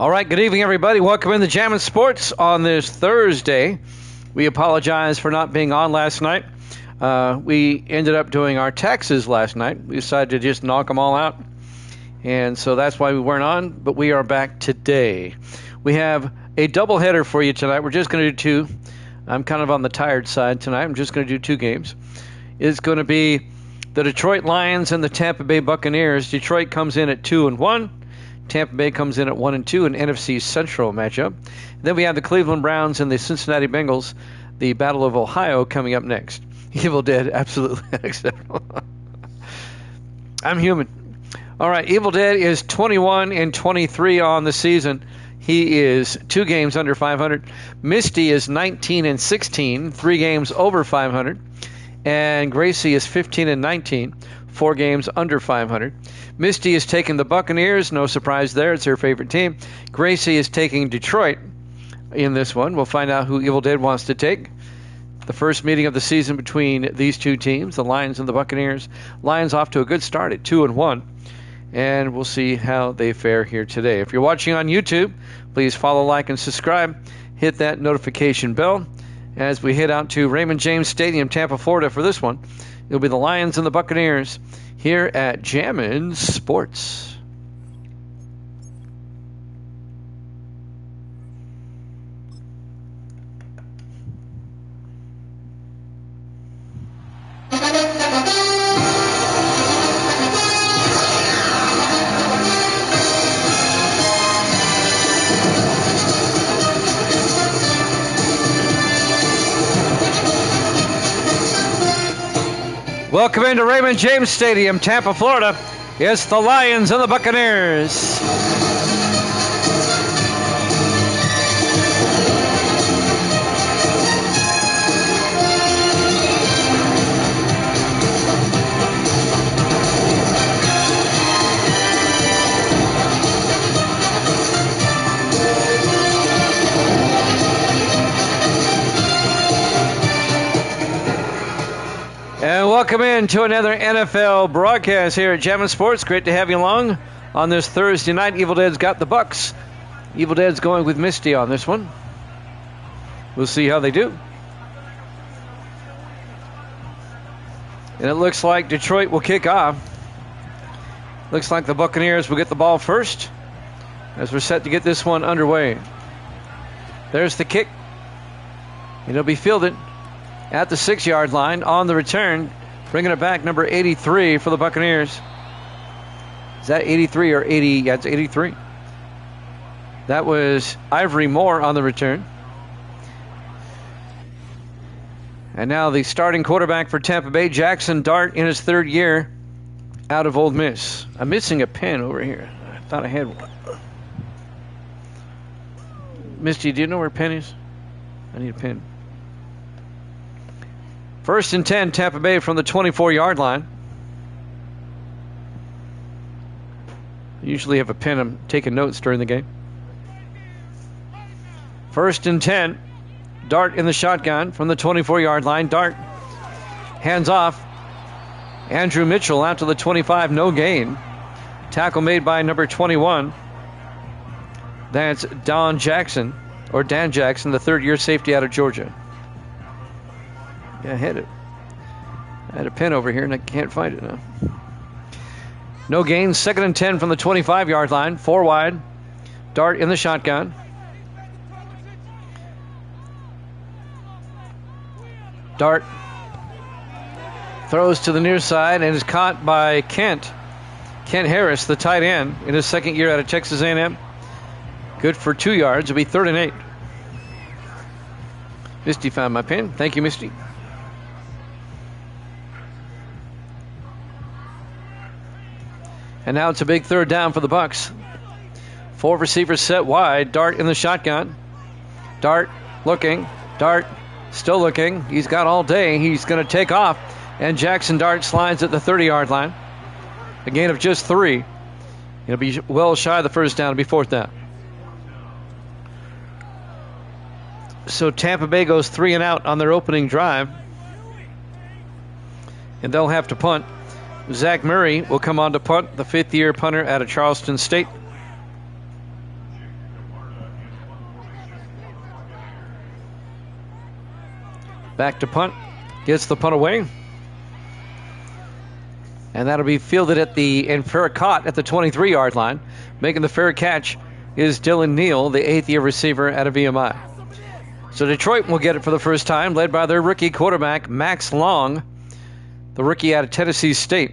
All right, good evening, everybody. Welcome into Jammin' Sports on this Thursday. We apologize for not being on last night. We ended up doing our taxes last night. We decided to just knock them all out, and so that's why we weren't on, but we are back today. We have a doubleheader for you tonight. We're just going to do two. I'm kind of on the tired side tonight. I'm just going to do two games. It's going to be the Detroit Lions and the Tampa Bay Buccaneers. Detroit comes in at 2-1. Tampa Bay comes in at 1-2, an NFC Central matchup. Then we have the Cleveland Browns and the Cincinnati Bengals, the Battle of Ohio, coming up next. Evil Dead, absolutely unacceptable. I'm human. All right, Evil Dead is 21-23 on the season. He is 2 games under 500. Misty is 19-16, 3 games over 500. And Gracie is 15-19, 4 games under 500. Misty is taking the Buccaneers. No surprise there. It's her favorite team. Gracie is taking Detroit in this one. We'll find out who Evil Dead wants to take. The first meeting of the season between these two teams, the Lions and the Buccaneers. Lions off to a good start at 2-1. And we'll see how they fare here today. If you're watching on YouTube, please follow, like, and subscribe. Hit that notification bell as we head out to Raymond James Stadium, Tampa, Florida for this one. It'll be the Lions and the Buccaneers here at Jammin' Sports. Welcome into Raymond James Stadium, Tampa, Florida. It's the Lions and the Buccaneers. And welcome in to another NFL broadcast here at Jammin' Sports. Great to have you along on this Thursday night. Evil Dead's got the Bucks. Evil Dead's going with Misty on this one. We'll see how they do. And it looks like Detroit will kick off. Looks like the Buccaneers will get the ball first as we're set to get this one underway. There's the kick. It'll be fielded at the 6-yard line. On the return, bringing it back, number 83 for the Buccaneers. Is that 83 or 80? Yeah, it's 83. That was Ivory Moore on the return. And now the starting quarterback for Tampa Bay, Jackson Dart, in his 3rd year out of Ole Miss. I'm missing a pen over here. I thought I had one. Misty, do you know where a pen is? I need a pen. 1st and 10, Tampa Bay from the 24-yard line. I usually have a pen. I'm taking notes during the game. 1st and 10, Dart in the shotgun from the 24-yard line. Dart hands off. Andrew Mitchell out to the 25, no gain. Tackle made by number 21. That's Dan Jackson, the 3rd-year safety out of Georgia. Yeah, I had a pen over here, and I can't find it now. No gain. 2nd and 10 from the 25-yard line. 4 wide. Dart in the shotgun. Dart throws to the near side and is caught by Kent Harris, the tight end, in his 2nd year out of Texas A&M. Good for 2 yards. It'll be 3rd and 8. Misty found my pen. Thank you, Misty. And now it's a big 3rd down for the Bucks. 4 receivers set wide. Dart in the shotgun. Dart looking. Dart still looking. He's got all day. He's going to take off. And Jackson Dart slides at the 30-yard line. A gain of just 3. It'll be well shy of the 1st down. It'll be 4th down. So Tampa Bay goes 3 and out on their opening drive. And they'll have to punt. Zach Murray will come on to punt, the 5th-year punter out of Charleston State. Back to punt. Gets the punt away. And that'll be fielded at and fair caught at the 23-yard line. Making the fair catch is Dylan Neal, the 8th-year receiver out of VMI. So Detroit will get it for the first time, led by their rookie quarterback, Max Long, the rookie out of Tennessee State.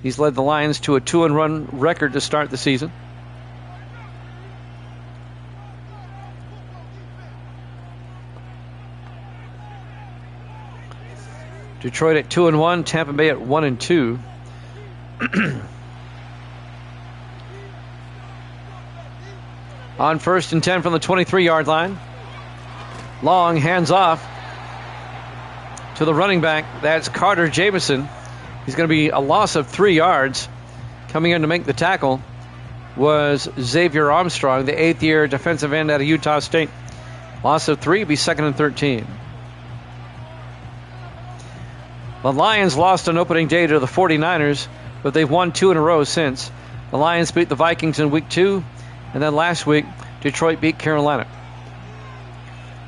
He's led the Lions to a 2-1 record to start the season. Detroit at 2-1, Tampa Bay at 1-2. On 1st and 10 from the 23-yard line. Long hands off to the running back. That's Carter Jamison. He's going to be a loss of 3 yards. Coming in to make the tackle was Xavier Armstrong, the 8th-year defensive end out of Utah State. Loss of 3 will be 2nd and 13. The Lions lost on opening day to the 49ers, but they've won 2 in a row since. The Lions beat the Vikings in week 2, and then last week, Detroit beat Carolina.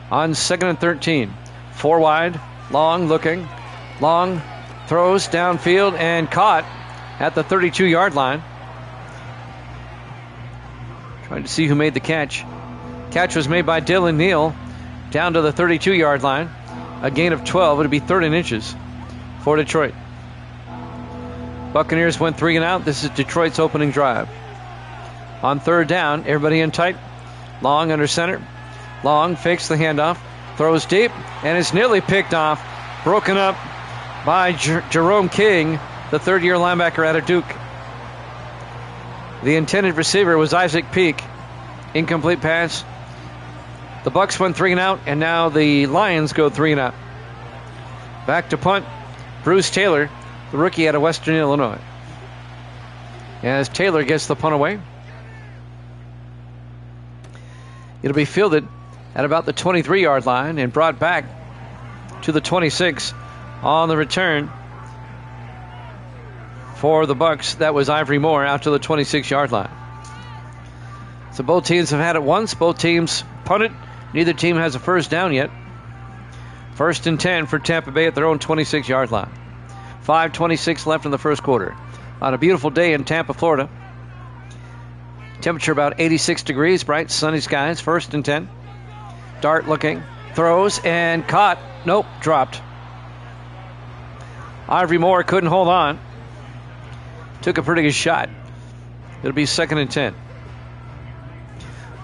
On 2nd and 13, 4 wide, Long looking. Long throws downfield and caught at the 32-yard line. Trying to see who made the catch. Catch was made by Dylan Neal down to the 32-yard line. A gain of 12. It'll be 3rd and inches for Detroit. Buccaneers went 3 and out. This is Detroit's opening drive. On 3rd down, everybody in tight. Long under center. Long fakes the handoff, throws deep, and it's nearly picked off. Broken up by Jerome King, the 3rd-year linebacker out of Duke. The intended receiver was Isaac Peak. Incomplete pass. The Bucs went 3 and out, and now the Lions go 3 and out. Back to punt. Bruce Taylor, the rookie out of Western Illinois. As Taylor gets the punt away, it'll be fielded at about the 23-yard line and brought back to the 26 on the return for the Bucs. That was Ivory Moore out to the 26-yard line. So both teams have had it once. Both teams punted. Neither team has a first down yet. 1st and 10 for Tampa Bay at their own 26-yard line. 5:26 left in the first quarter. On a beautiful day in Tampa, Florida. Temperature about 86 degrees, bright sunny skies. 1st and 10. Dart looking, throws and caught. Nope, dropped. Ivory Moore couldn't hold on. Took a pretty good shot. It'll be 2nd and 10.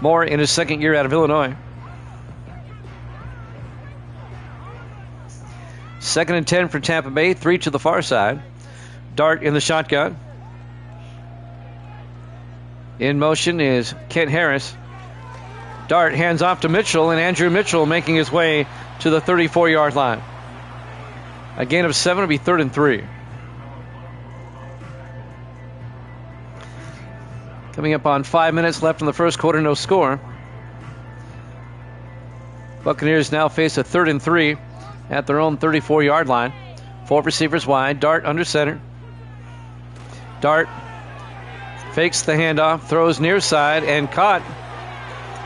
Moore in his 2nd year out of Illinois. 2nd and 10 for Tampa Bay, 3 to the far side. Dart in the shotgun. In motion is Kent Harris. Dart hands off to Mitchell, and Andrew Mitchell making his way to the 34-yard line. A gain of 7 will be 3rd and 3. Coming up on 5 minutes left in the first quarter, no score. Buccaneers now face a 3rd and 3 at their own 34-yard line. 4 receivers wide. Dart under center. Dart fakes the handoff, throws near side, and caught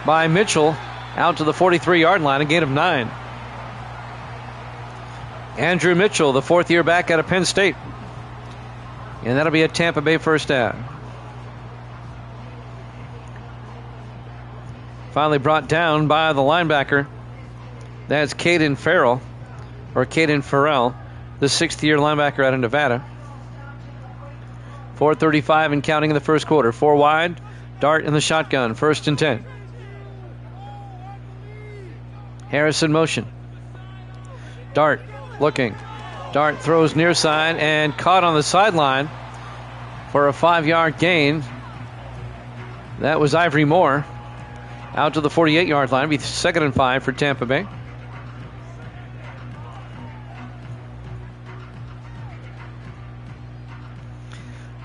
by Mitchell out to the 43-yard line, a gain of 9. Andrew Mitchell, the 4th-year back out of Penn State. And that'll be a Tampa Bay first down. Finally brought down by the linebacker. That's Caden Farrell, the 6th-year linebacker out of Nevada. 4:35 and counting in the first quarter. 4 wide. Dart in the shotgun. 1st and 10. Harris in motion. Dart looking. Dart throws near side and caught on the sideline for a 5-yard gain. That was Ivory Moore out to the 48-yard line. It'll be 2nd and 5 for Tampa Bay.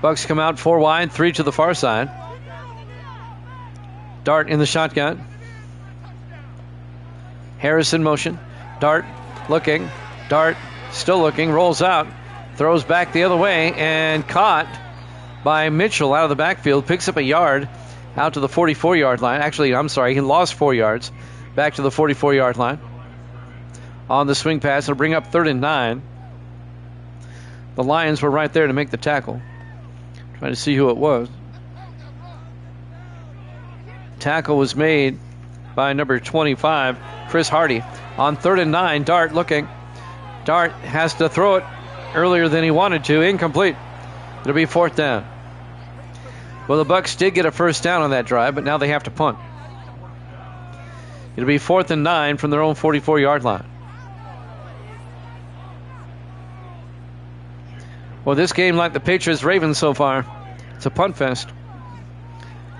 Bucs come out 4 wide, 3 to the far side. Dart in the shotgun. Harris in motion. Dart looking. Dart still looking. Rolls out. Throws back the other way and caught by Mitchell out of the backfield. Picks up a yard out to the 44-yard line. Actually, I'm sorry, he lost 4 yards back to the 44-yard line. on the swing pass. It'll bring up 3rd and 9. The Lions were right there to make the tackle. Trying to see who it was. Tackle was made by number 25, Chris Hardy. On 3rd and 9, Dart looking. Dart has to throw it earlier than he wanted to. Incomplete. It'll be 4th down. Well, the Bucks did get a first down on that drive, but now they have to punt. It'll be 4th and 9 from their own 44-yard line. Well, this game, like the Patriots-Ravens so far, it's a punt fest.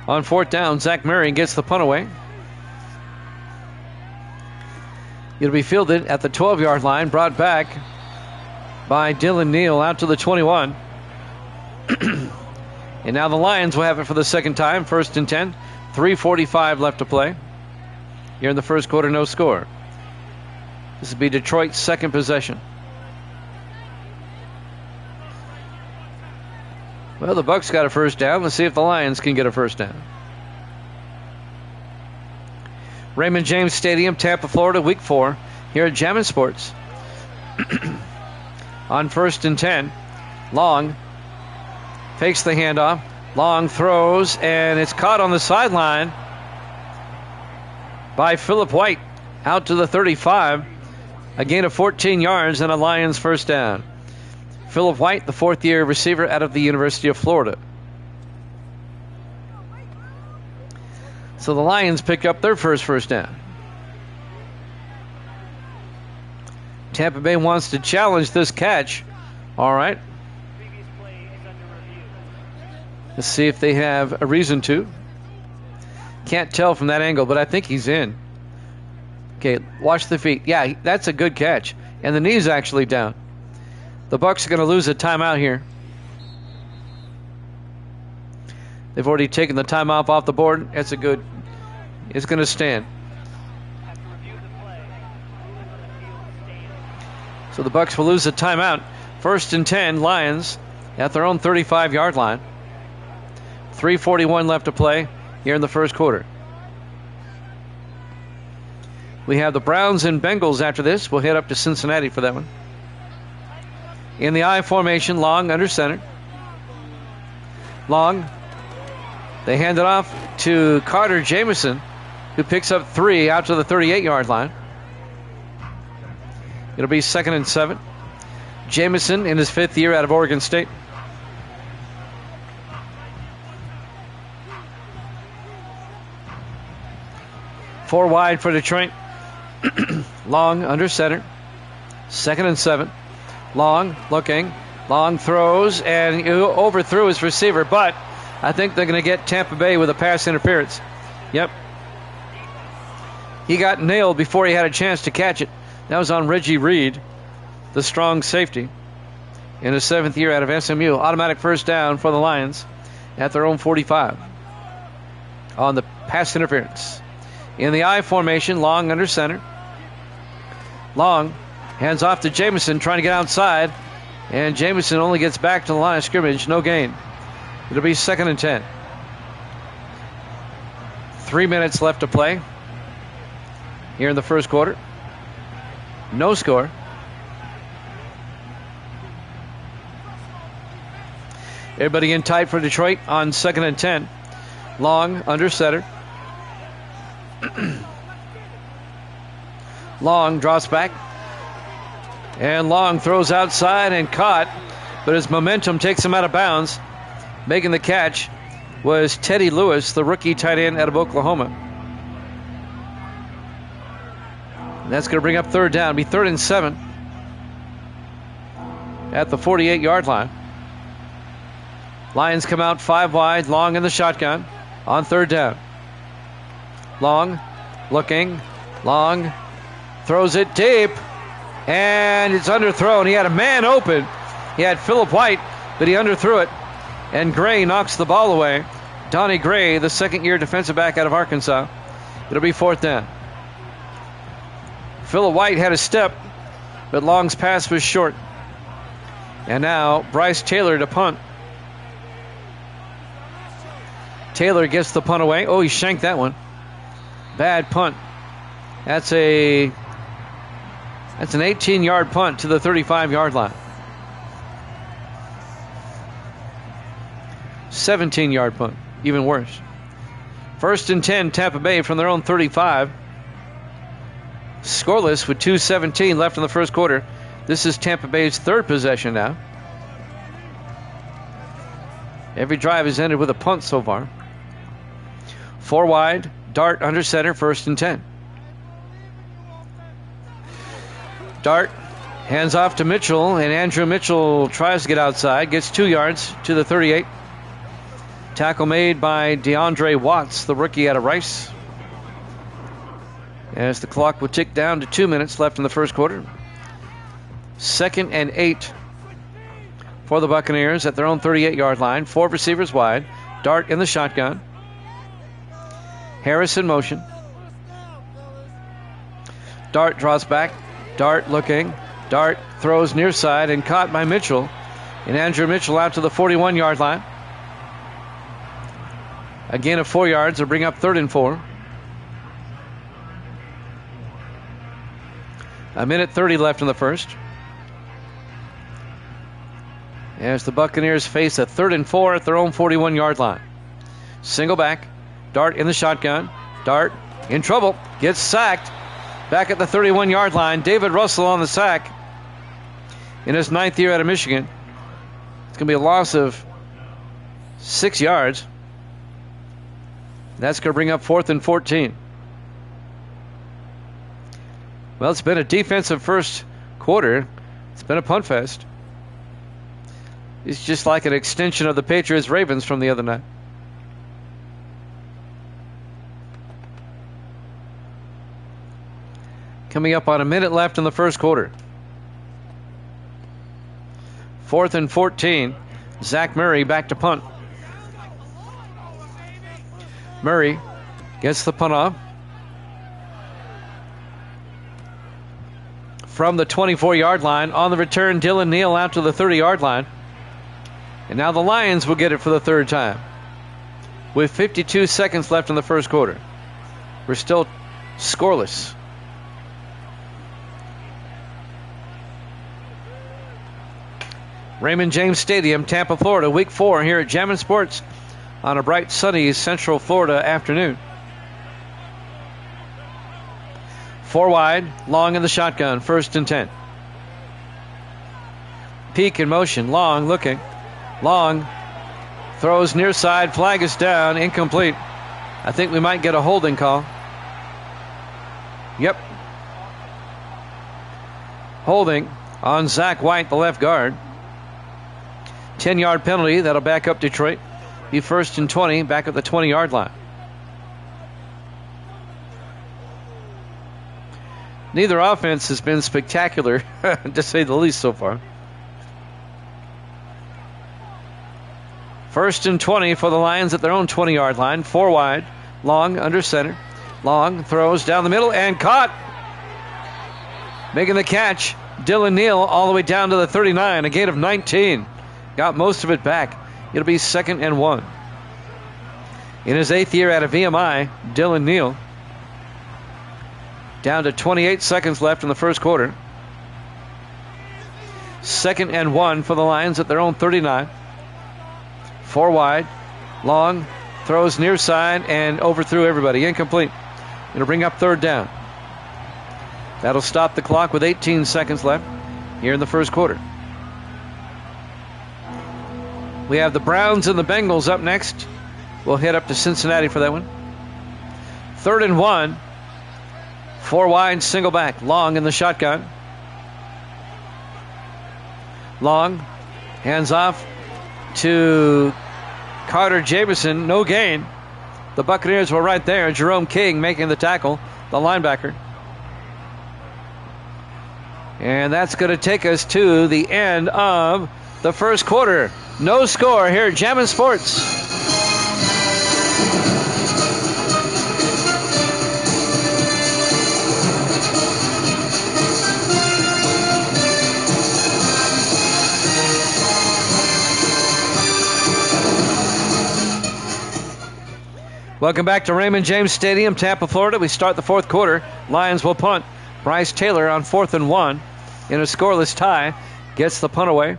On 4th down, Zach Marion gets the punt away. It'll be fielded at the 12-yard line, brought back by Dylan Neal out to the 21. And now the Lions will have it for the second time. 1st and 10. 3:45 left to play. Here in the first quarter, no score. This will be Detroit's second possession. Well, the Bucks got a first down. Let's see if the Lions can get a first down. Raymond James Stadium, Tampa, Florida, Week 4, here at Jammin' Sports. On 1st and 10, Long fakes the handoff. Long throws, and it's caught on the sideline by Philip White out to the 35. A gain of 14 yards and a Lions first down. Philip White, the 4th-year receiver out of the University of Florida. So the Lions pick up their first down. Tampa Bay wants to challenge this catch. All right. Let's see if they have a reason to. Can't tell from that angle, but I think he's in. Okay, watch the feet. Yeah, that's a good catch. And the knee's actually down. The Bucks are going to lose a timeout here. They've already taken the timeout off the board. That's a good. It's going to stand. So the Bucks will lose a timeout. 1st and 10, Lions at their own 35-yard line. 3:41 left to play here in the first quarter. We have the Browns and Bengals after this. We'll head up to Cincinnati for that one. In the I formation, Long under center. Long. They hand it off to Carter Jamison, who picks up 3 out to the 38-yard line. It'll be 2nd and 7. Jamison in his 5th year out of Oregon State. Four wide for Detroit. Long under center. 2nd and 7. Long looking. Long throws and overthrew his receiver, but I think they're going to get Tampa Bay with a pass interference. Yep. He got nailed before he had a chance to catch it. That was on Reggie Reed, the strong safety, in his 7th year out of SMU. Automatic first down for the Lions at their own 45 on the pass interference. In the I formation, Long under center. Long hands off to Jamison, trying to get outside, and Jamison only gets back to the line of scrimmage. No gain. It'll be 2nd and 10. 3 minutes left to play here in the first quarter. No score. Everybody in tight for Detroit on 2nd and 10. Long under center. Long drops back. And Long throws outside and caught, but his momentum takes him out of bounds. Making the catch was Teddy Lewis, the rookie tight end out of Oklahoma. And that's going to bring up 3rd down. It'll be 3rd and 7 at the 48-yard line. Lions come out 5 wide. Long in the shotgun on 3rd down. Long looking. Long throws it deep. And it's underthrown. He had a man open. He had Philip White, but he underthrew it. And Gray knocks the ball away. Donnie Gray, the 2nd-year defensive back out of Arkansas. It'll be 4th down. Philip White had a step, but Long's pass was short. And now Bryce Taylor to punt. Taylor gets the punt away. Oh, he shanked that one. Bad punt. That's a That's an 18-yard punt to the 35-yard line. 17-yard punt, even worse. 1st and 10, Tampa Bay from their own 35. Scoreless with 2:17 left in the first quarter. This is Tampa Bay's third possession now. Every drive has ended with a punt so far. 4 wide, Dart under center, 1st and 10. Dart hands off to Mitchell, and Andrew Mitchell tries to get outside, gets 2 yards to the 38. Tackle made by DeAndre Watts, the rookie out of Rice. As the clock will tick down to 2 minutes left in the first quarter. 2nd and 8 for the Buccaneers at their own 38-yard line. 4 receivers wide. Dart in the shotgun. Harris in motion. Dart draws back. Dart looking. Dart throws near side and caught by Mitchell. And Andrew Mitchell out to the 41-yard line. A gain of 4 yards will bring up 3rd and 4. 1:30 left in the first. As the Buccaneers face a 3rd and 4 at their own 41-yard line. Single back. Dart in the shotgun. Dart in trouble. Gets sacked. Back at the 31-yard line. David Russell on the sack. In his 9th year out of Michigan. It's going to be a loss of 6 yards. That's going to bring up 4th and 14. Well, it's been a defensive first quarter. It's been a punt fest. It's just like an extension of the Patriots-Ravens from the other night. Coming up on a minute left in the first quarter. 4th and 14. Zach Murray back to punt. Murray gets the punt off. From the 24-yard line. On the return, Dylan Neal out to the 30-yard line. And now the Lions will get it for the 3rd time. With 52 seconds left in the first quarter. We're still scoreless. Raymond James Stadium, Tampa, Florida. Week 4 here at Jammin' Sports on a bright, sunny Central Florida afternoon. 4 wide, Long in the shotgun, 1st and 10. Peak in motion, Long looking. Long throws near side, flag is down, incomplete. I think we might get a holding call. Yep. Holding on Zach White, the left guard. 10-yard penalty, that'll back up Detroit. Be 1st and 20, back at the 20-yard line. Neither offense has been spectacular, to say the least, so far. 1st and 20 for the Lions at their own 20-yard line. 4 wide. Long under center. Long throws down the middle and caught. Making the catch, Dylan Neal all the way down to the 39. A gain of 19. Got most of it back. It'll be 2nd and 1. In his 8th year out of VMI, Dylan Neal. Down to 28 seconds left in the first quarter. 2nd and 1 for the Lions at their own 39. 4 wide. Long throws near side and overthrew everybody. Incomplete. It'll bring up 3rd down. That'll stop the clock with 18 seconds left here in the first quarter. We have the Browns and the Bengals up next. We'll head up to Cincinnati for that one. 3rd and 1. 4 wide, single back. Long in the shotgun. Long hands off to Carter Jamison. No gain. The Buccaneers were right there. Jerome King making the tackle, the linebacker. And that's going to take us to the end of the first quarter. No score here at Jammin' Sports. Welcome back to Raymond James Stadium, Tampa, Florida. We start the fourth quarter. Lions will punt. Bryce Taylor on 4th and 1 in a scoreless tie gets the punt away.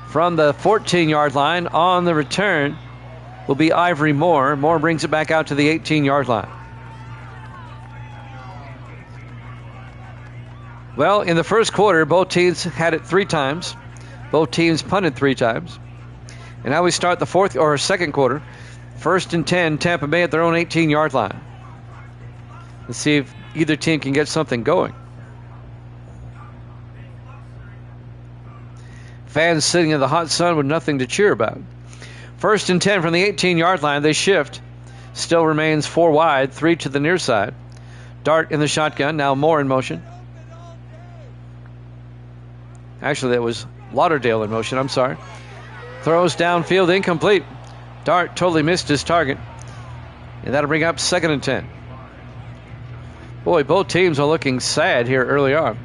From the 14-yard line on the return will be Ivory Moore. Moore brings it back out to the 18-yard line. Well, in the first quarter, both teams had it 3 times. Both teams punted 3 times. And now we start the second quarter. 1st and 10, Tampa Bay at their own 18-yard line. Let's see if either team can get something going. Fans sitting in the hot sun with nothing to cheer about. 1st and 10 from the 18-yard line. They shift. Still remains 4 wide, 3 to the near side. Dart in the shotgun. Now Moore in motion. Actually, that was Lauderdale in motion. I'm sorry. Throws downfield, incomplete. Dart totally missed his target. And that'll bring up 2nd and 10. Boy, both teams are looking sad here early on.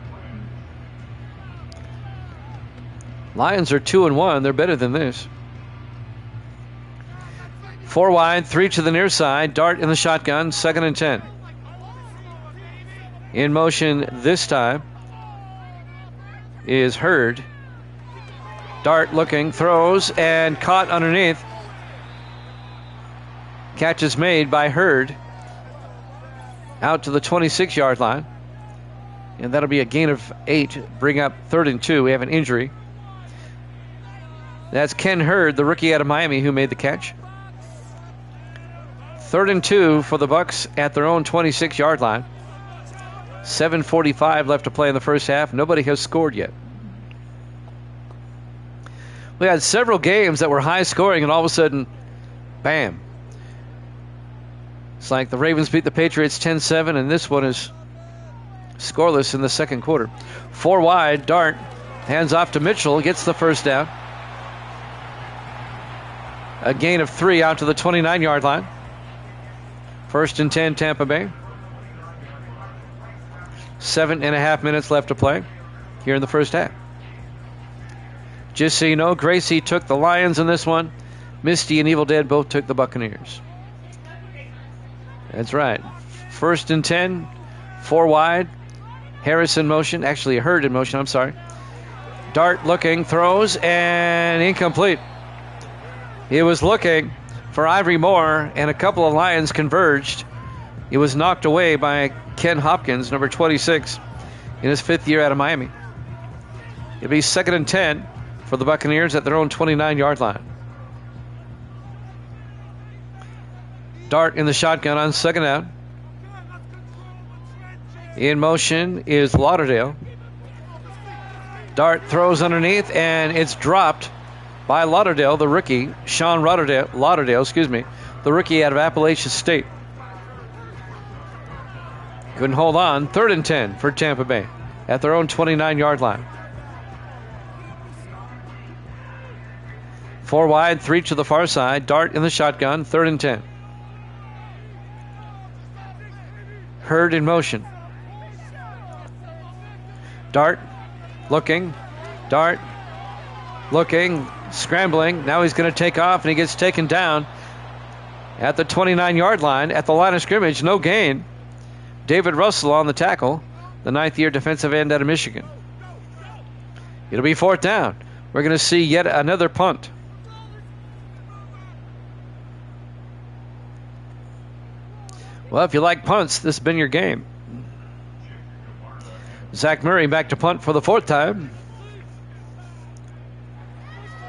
Lions are 2 and 1. They're better than this. 4 wide, 3 to the near side. Dart in the shotgun, 2nd and 10. In motion this time is Hurd. Dart looking, throws, and caught underneath. Catch is made by Hurd out to the 26-yard line. And that'll be a gain of 8. Bring up 3rd and 2. We have an injury. That's Ken Hurd, the rookie out of Miami, who made the catch. 3rd and 2 for the Bucks at their own 26-yard line. 7:45 left to play in the first half. Nobody has scored yet. We had several games that were high scoring, and all of a sudden, bam. It's like the Ravens beat the Patriots 10-7, and this one is scoreless in the second quarter. 4 wide, Dart hands off to Mitchell, gets the first down. A gain of 3 out to the 29-yard line. 1st and 10, Tampa Bay. 7.5 minutes left to play here in the first half. Just so you know, Gracie took the Lions in this one. Misty and Evil Dead both took the Buccaneers. That's right. 1st and 10, 4 wide. Harris in motion. Actually, Hurd in motion, I'm sorry. Dart looking, throws, and incomplete. He was looking for Ivory Moore, and a couple of Lions converged. He was knocked away by Ken Hopkins, number 26, in his 5th year out of Miami. It'll be 2nd and 10 for the Buccaneers at their own 29-yard line. Dart in the shotgun on 2nd down. In motion is Lauderdale. Dart throws underneath, and it's dropped by Lauderdale, the rookie, Sean Lauderdale, the rookie out of Appalachian State. Couldn't hold on. 3rd and 10 for Tampa Bay at their own 29-yard line. 4 wide, 3 to the far side. Dart in the shotgun, 3rd and 10. Hurd in motion. Dart looking. Dart looking. Scrambling. Now he's going to take off, and he gets taken down at the 29-yard line. At the line of scrimmage, no gain. David Russell on the tackle, the 9th-year defensive end out of Michigan. It'll be 4th down. We're going to see yet another punt. Well, if you like punts, this has been your game. Zach Murray back to punt for the 4th time.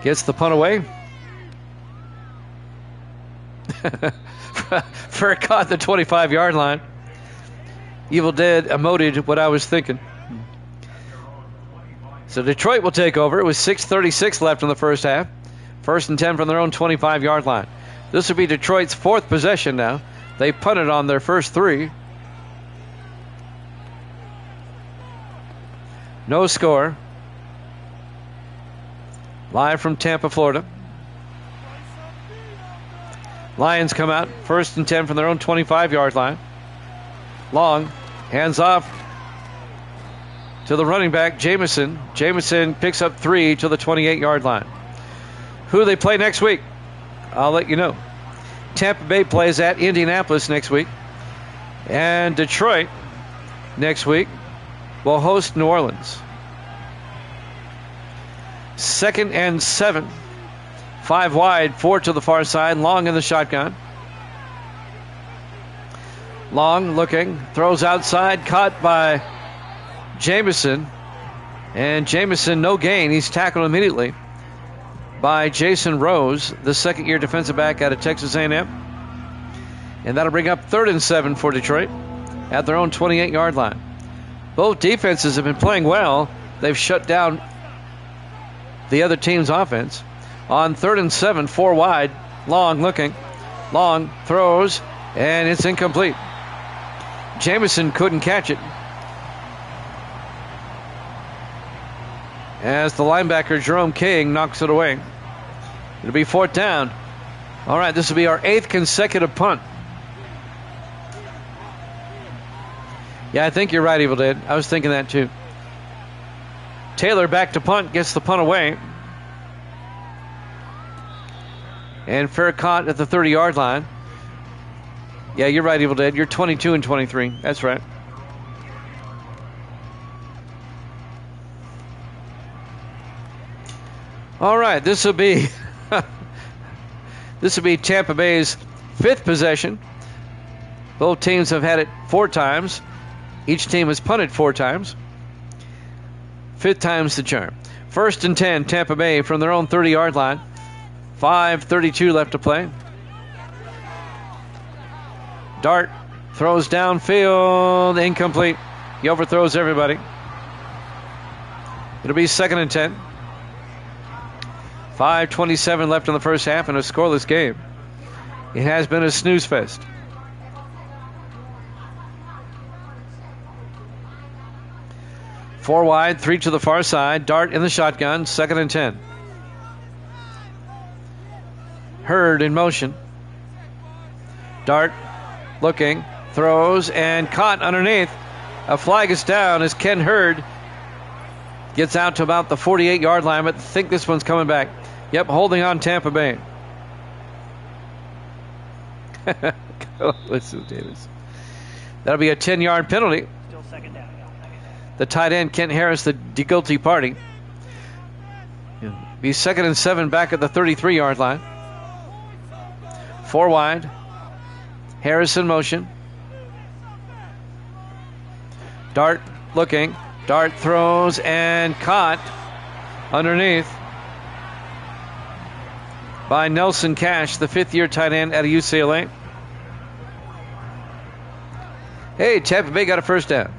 Gets the punt away. For a caught the 25-yard line. Evil Dead emoted what I was thinking. So Detroit will take over. It was 6:36 left in the first half. 1st and 10 from their own 25-yard line. This will be Detroit's 4th possession now. They punted on their first 3. No score. Live from Tampa, Florida. Lions come out. 1st and 10 from their own 25-yard line. Long. Hands off to the running back, Jameson. Jameson picks up 3 to the 28-yard line. Who do they play next week? I'll let you know. Tampa Bay plays at Indianapolis next week. And Detroit next week will host New Orleans. 2nd and 7. 5 wide, 4 to the far side. Long in the shotgun. Long looking, throws outside, caught by Jamison. And Jamison, no gain. He's tackled immediately by Jason Rose, the second-year defensive back out of Texas A&M. And that'll bring up 3rd and 7 for Detroit at their own 28-yard line. Both defenses have been playing well. They've shut down the other team's offense. On 3rd and 7, 4 wide, Long looking. Long throws, and it's incomplete. Jamison couldn't catch it, as the linebacker Jerome King knocks it away. It'll be 4th down. All right, this will be our 8th consecutive punt. Yeah, I think you're right, Evil Dead. I was thinking that too. Taylor back to punt, gets the punt away. And fair caught at the 30-yard line. Yeah, you're right, Evil Dead. You're 22 and 23. That's right. All right, this will be Tampa Bay's 5th possession. Both teams have had it 4 times. Each team has punted 4 times. 5th time's the charm. 1st and 10, Tampa Bay from their own 30-yard line. 5:32 left to play. Dart throws downfield, incomplete. He overthrows everybody. It'll be 2nd and 10. 5:27 left in the first half in a scoreless game. It has been a snooze fest. Four wide, 3 to the far side. Dart in the shotgun, 2nd and 10. Hurd in motion. Dart looking, throws, and caught underneath. A flag is down as Ken Hurd gets out to about the 48-yard line, but I think this one's coming back. Yep, holding on Tampa Bay. Listen, Davis. That'll be a 10-yard penalty. Still 2nd down. The tight end, Kent Harris, the guilty party. Be 2nd and 7 back at the 33-yard line. 4 wide. Harris in motion. Dart looking. Dart throws and caught underneath by Nelson Cash, the 5th-year tight end out of UCLA. Hey, Tampa Bay got a 1st down.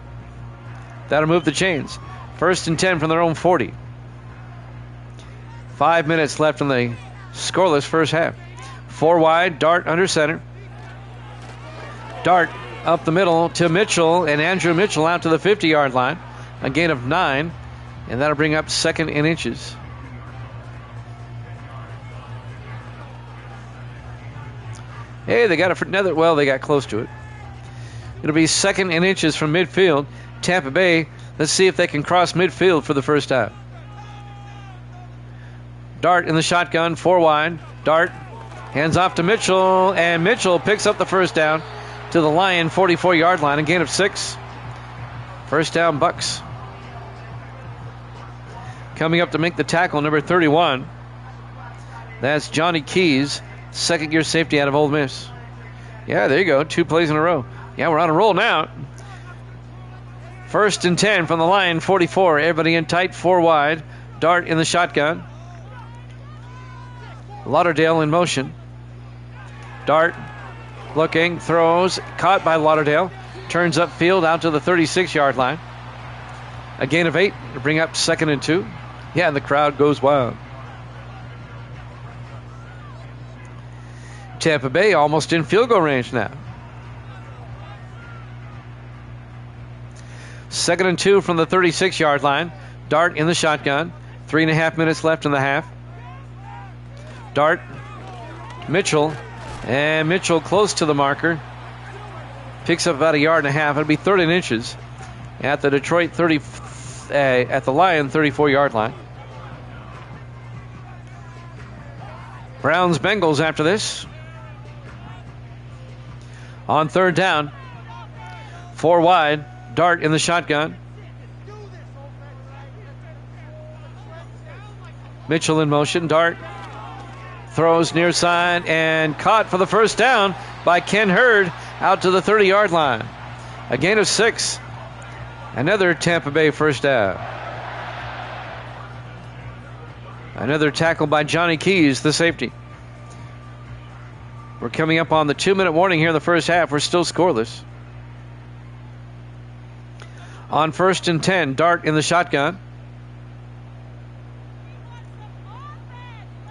That'll move the chains. 1st and 10 from their own 40. 5 minutes left in the scoreless first half. 4 wide, Dart under center. Dart up the middle to Mitchell, and Andrew Mitchell out to the 50-yard line. A gain of 9, and that'll bring up 2nd and inches. Hey, they got another. Well, they got close to it. It'll be 2nd and inches from midfield. Tampa Bay, let's see if they can cross midfield for the first time. Dart in the shotgun, 4 wide. Dart hands off to Mitchell, and Mitchell picks up the 1st down to the Lion 44-yard line, a gain of 6. 1st down, Bucks. Coming up to make the tackle, number 31. That's Johnny Keys, 2nd-year safety out of Ole Miss. Yeah, there you go. 2 plays in a row. Yeah, we're on a roll now. 1st and 10 from the Lion 44. Everybody in tight, 4 wide. Dart in the shotgun. Lauderdale in motion. Dart looking, throws, caught by Lauderdale. Turns upfield out to the 36-yard line. A gain of 8 to bring up 2nd and 2. Yeah, and the crowd goes wild. Tampa Bay almost in field goal range now. 2nd and 2 from the 36-yard line. Dart in the shotgun. 3.5 minutes left in the half. Dart, Mitchell, and Mitchell close to the marker. Picks up about 1.5 yards. It'll be 3rd and inches at the Detroit at the Lion 34-yard line. Browns Bengals after this. On 3rd down, 4 wide. Dart in the shotgun. Mitchell in motion. Dart throws near side and caught for the first down by Ken Hurd out to the 30-yard line. A gain of 6. Another Tampa Bay first down. Another tackle by Johnny Keys, the safety. We're coming up on the 2-minute warning here in the first half. We're still scoreless. On 1st and 10, Dart in the shotgun.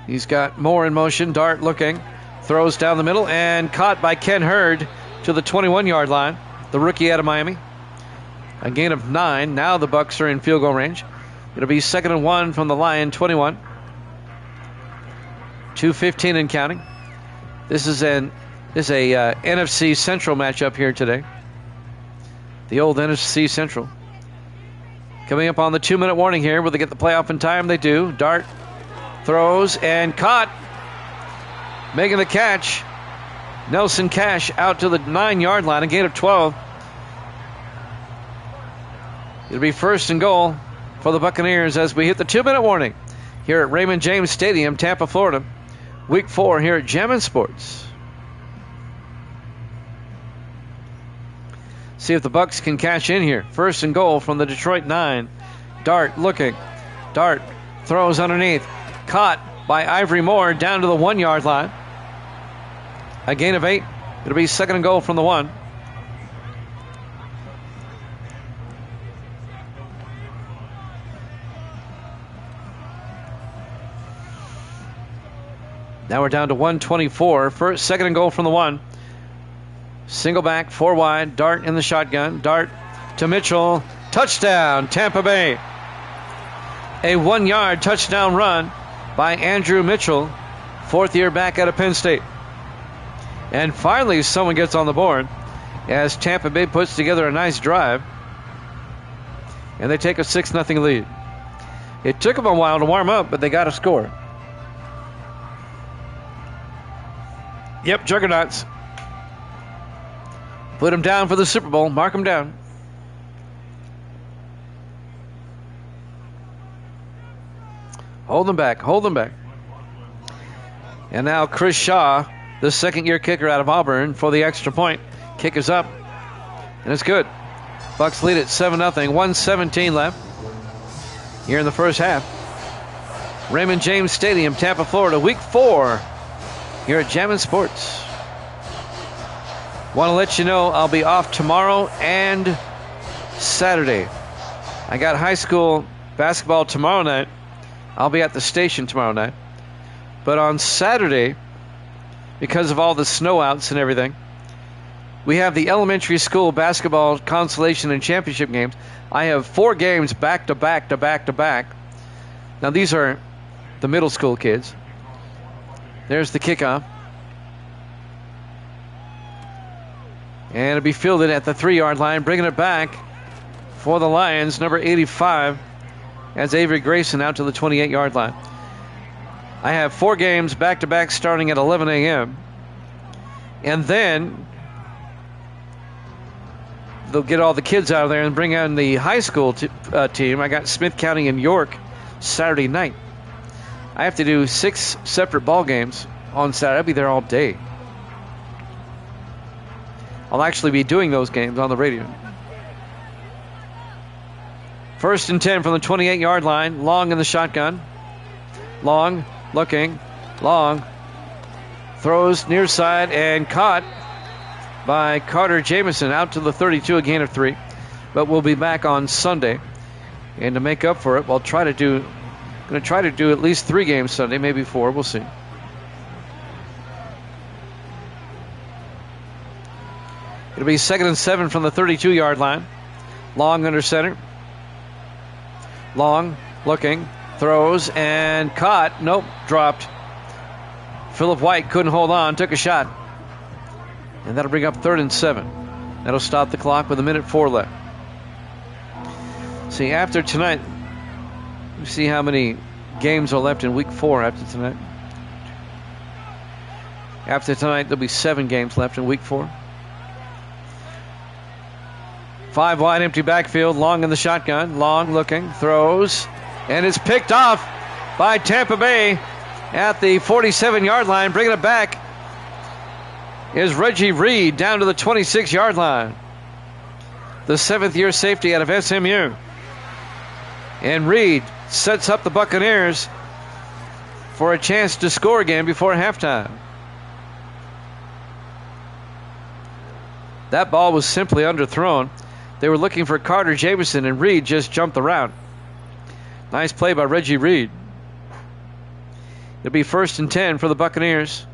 He's got Moore in motion. Dart looking. Throws down the middle and caught by Ken Hurd to the 21-yard line. The rookie out of Miami. A gain of 9. Now the Bucs are in field goal range. It'll be 2nd and 1 from the Lion 21. 2:15 and counting. This is a NFC Central matchup here today. The old NFC Central. Coming up on the 2-minute warning here. Will they get the playoff in time? They do. Dart throws and caught. Making the catch. Nelson Cash out to the 9-yard line. A gain of 12. It'll be 1st and goal for the Buccaneers as we hit the 2-minute warning here at Raymond James Stadium, Tampa, Florida. Week 4 here at Jammin' Sports. See if the Bucs can cash in here. 1st and goal from the Detroit 9. Dart looking. Dart throws underneath. Caught by Ivory Moore down to the 1-yard line. A gain of 8. It'll be 2nd and goal from the 1. Now we're down to 1:24. 2nd and goal from the 1. Single back, 4 wide. Dart in the shotgun. Dart to Mitchell. Touchdown, Tampa Bay. A 1-yard touchdown run by Andrew Mitchell, 4th year back out of Penn State. And finally someone gets on the board as Tampa Bay puts together a nice drive. And they take a 6-0 lead. It took them a while to warm up, but they got a score. Yep, juggernauts. Put them down for the Super Bowl. Mark them down. Hold them back. Hold them back. And now Chris Shaw, the 2nd-year kicker out of Auburn, for the extra point. Kick is up. And it's good. Bucs lead at 7-0. 1:17 left here in the first half. Raymond James Stadium, Tampa, Florida. Week 4 here at Jammin' Sports. Want to let you know I'll be off tomorrow and Saturday. I got high school basketball tomorrow night. I'll be at the station tomorrow night. But on Saturday, because of all the snow outs and everything, we have the elementary school basketball consolation and championship games. I have 4 games back to back to back to back. Now these are the middle school kids. There's the kickoff. And it'll be fielded at the 3-yard line, bringing it back for the Lions, number 85, as Avery Grayson out to the 28-yard line. I have 4 games back-to-back starting at 11 a.m. And then they'll get all the kids out of there and bring in the high school team. I got Smith County and York Saturday night. I have to do 6 separate ball games on Saturday. I'll be there all day. I'll actually be doing those games on the radio. 1st and 10 from the 28-yard line. Long in the shotgun. Long looking. Long throws near side and caught by Carter Jamison out to the 32, a gain of 3. But we'll be back on Sunday. And to make up for it, going to try to do at least 3 games Sunday, maybe 4. We'll see. It'll be 2nd and 7 from the 32-yard line. Long under center. Long looking. Throws and caught. Nope, dropped. Philip White couldn't hold on. Took a shot. And that'll bring up 3rd and 7. That'll stop the clock with 1:04 left. See, after tonight, we see how many games are left in week 4 after tonight. After tonight, there'll be 7 games left in week 4. 5 wide, empty backfield. Long in the shotgun. Long looking, throws, and it's picked off by Tampa Bay at the 47-yard line. Bringing it back is Reggie Reed down to the 26-yard line. The 7th-year safety out of SMU. And Reed sets up the Buccaneers for a chance to score again before halftime. That ball was simply underthrown. They were looking for Carter Jamison, and Reed just jumped the route. Nice play by Reggie Reed. It'll be 1st and 10 for the Buccaneers,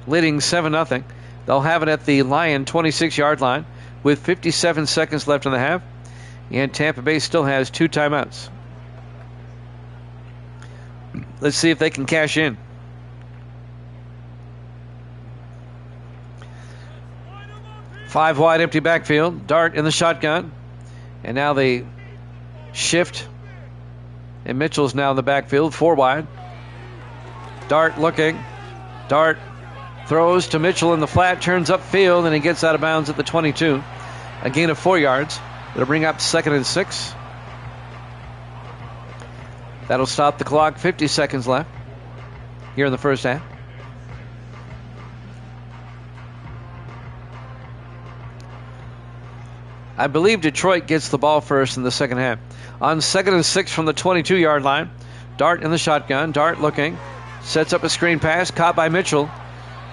leading 7-0. They'll have it at the Lion 26-yard line with 57 seconds left in the half, and Tampa Bay still has 2 timeouts. Let's see if they can cash in. Five wide, empty backfield. Dart in the shotgun. And now they shift. And Mitchell's now in the backfield. 4 wide. Dart looking. Dart throws to Mitchell in the flat. Turns upfield, and he gets out of bounds at the 22. A gain of 4 yards. It'll bring up 2nd and 6. That'll stop the clock. 50 seconds left here in the first half. I believe Detroit gets the ball first in the second half. On 2nd and 6 from the 22-yard line, Dart in the shotgun. Dart looking. Sets up a screen pass. Caught by Mitchell.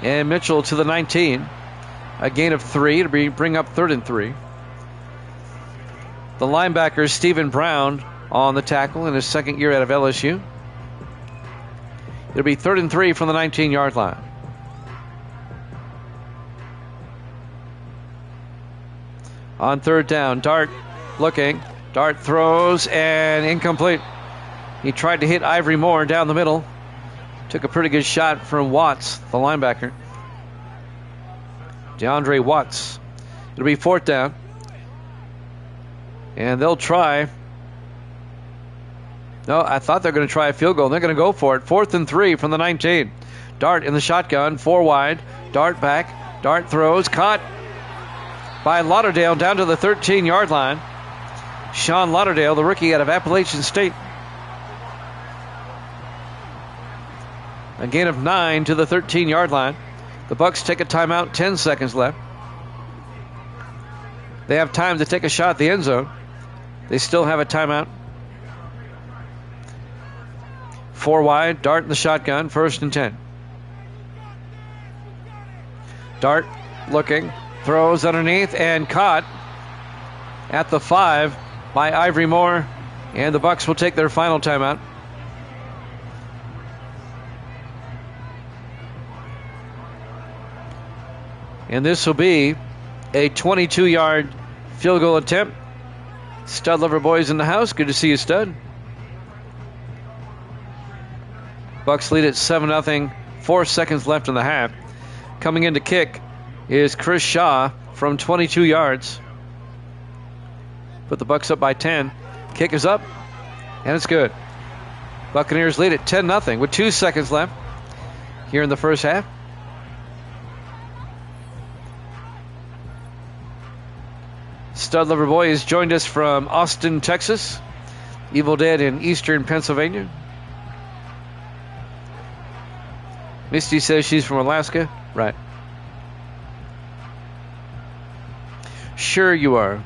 And Mitchell to the 19. A gain of 3 to bring up 3rd and 3. The linebacker, Stephen Brown, on the tackle in his 2nd year out of LSU. It'll be 3rd and 3 from the 19-yard line. On 3rd down, Dart looking. Dart throws and incomplete. He tried to hit Ivory Moore down the middle. Took a pretty good shot from Watts, the linebacker. DeAndre Watts. It'll be 4th down. And they'll try. No, I thought they were going to try a field goal. They're going to go for it. 4th and 3 from the 19. Dart in the shotgun. 4 wide. Dart back. Dart throws. Caught by Lauderdale down to the 13-yard line. Sean Lauderdale, the rookie out of Appalachian State. A gain of 9 to the 13-yard line. The Bucs take a timeout. 10 seconds left. They have time to take a shot at the end zone. They still have a timeout. 4 wide. Dart in the shotgun. 1st and 10. Dart looking. Throws underneath and caught at the 5 by Ivory Moore. And the Bucs will take their final timeout. And this will be a 22-yard field goal attempt. Stud Lover Boys in the house. Good to see you, Stud. Bucs lead at 7-0. 4 seconds left in the half. Coming in to kick is Chris Shaw from 22 yards. Put the Bucs up by 10. Kick is up, and it's good. Buccaneers lead at 10-0 with 2 seconds left here in the first half. Stud Lover Boy has joined us from Austin, Texas. Evil Dead in Eastern Pennsylvania. Misty says she's from Alaska. Right. Sure you are.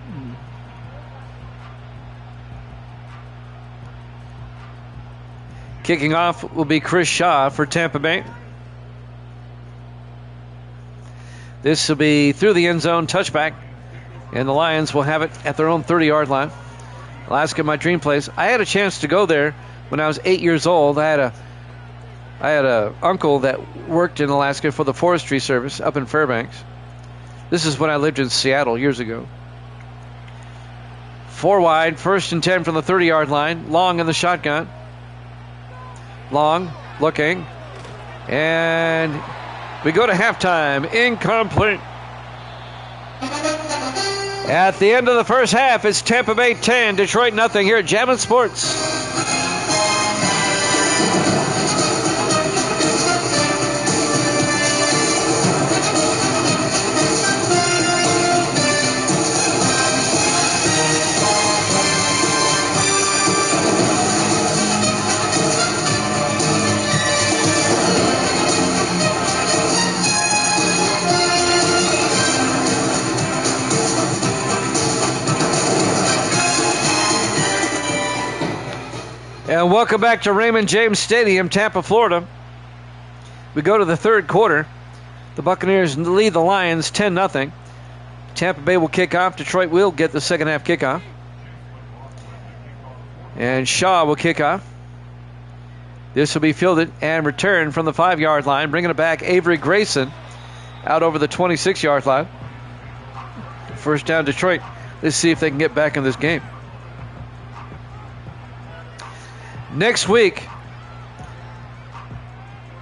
Kicking off will be Chris Shaw for Tampa Bay. This will be through the end zone, touchback. And the Lions will have it at their own 30-yard line. Alaska, my dream place. I had a chance to go there when I was 8 years old. I had a uncle that worked in Alaska for the Forestry Service up in Fairbanks. This is when I lived in Seattle years ago. 4 wide, 1st and 10 from the 30-yard line. Long in the shotgun. Long looking. And we go to halftime. Incomplete. At the end of the first half, it's Tampa Bay 10, Detroit nothing here at Jammin' Sports. welcome back to Raymond James Stadium, Tampa, Florida. We go to the third quarter. The Buccaneers lead the Lions 10-0. Tampa Bay will kick off. Detroit will get the second half kickoff. And Shaw will kick off. This will be fielded and returned from the 5-yard line. Bringing it back, Avery Grayson out over the 26-yard line. First down, Detroit. Let's see if they can get back in this game. Next week,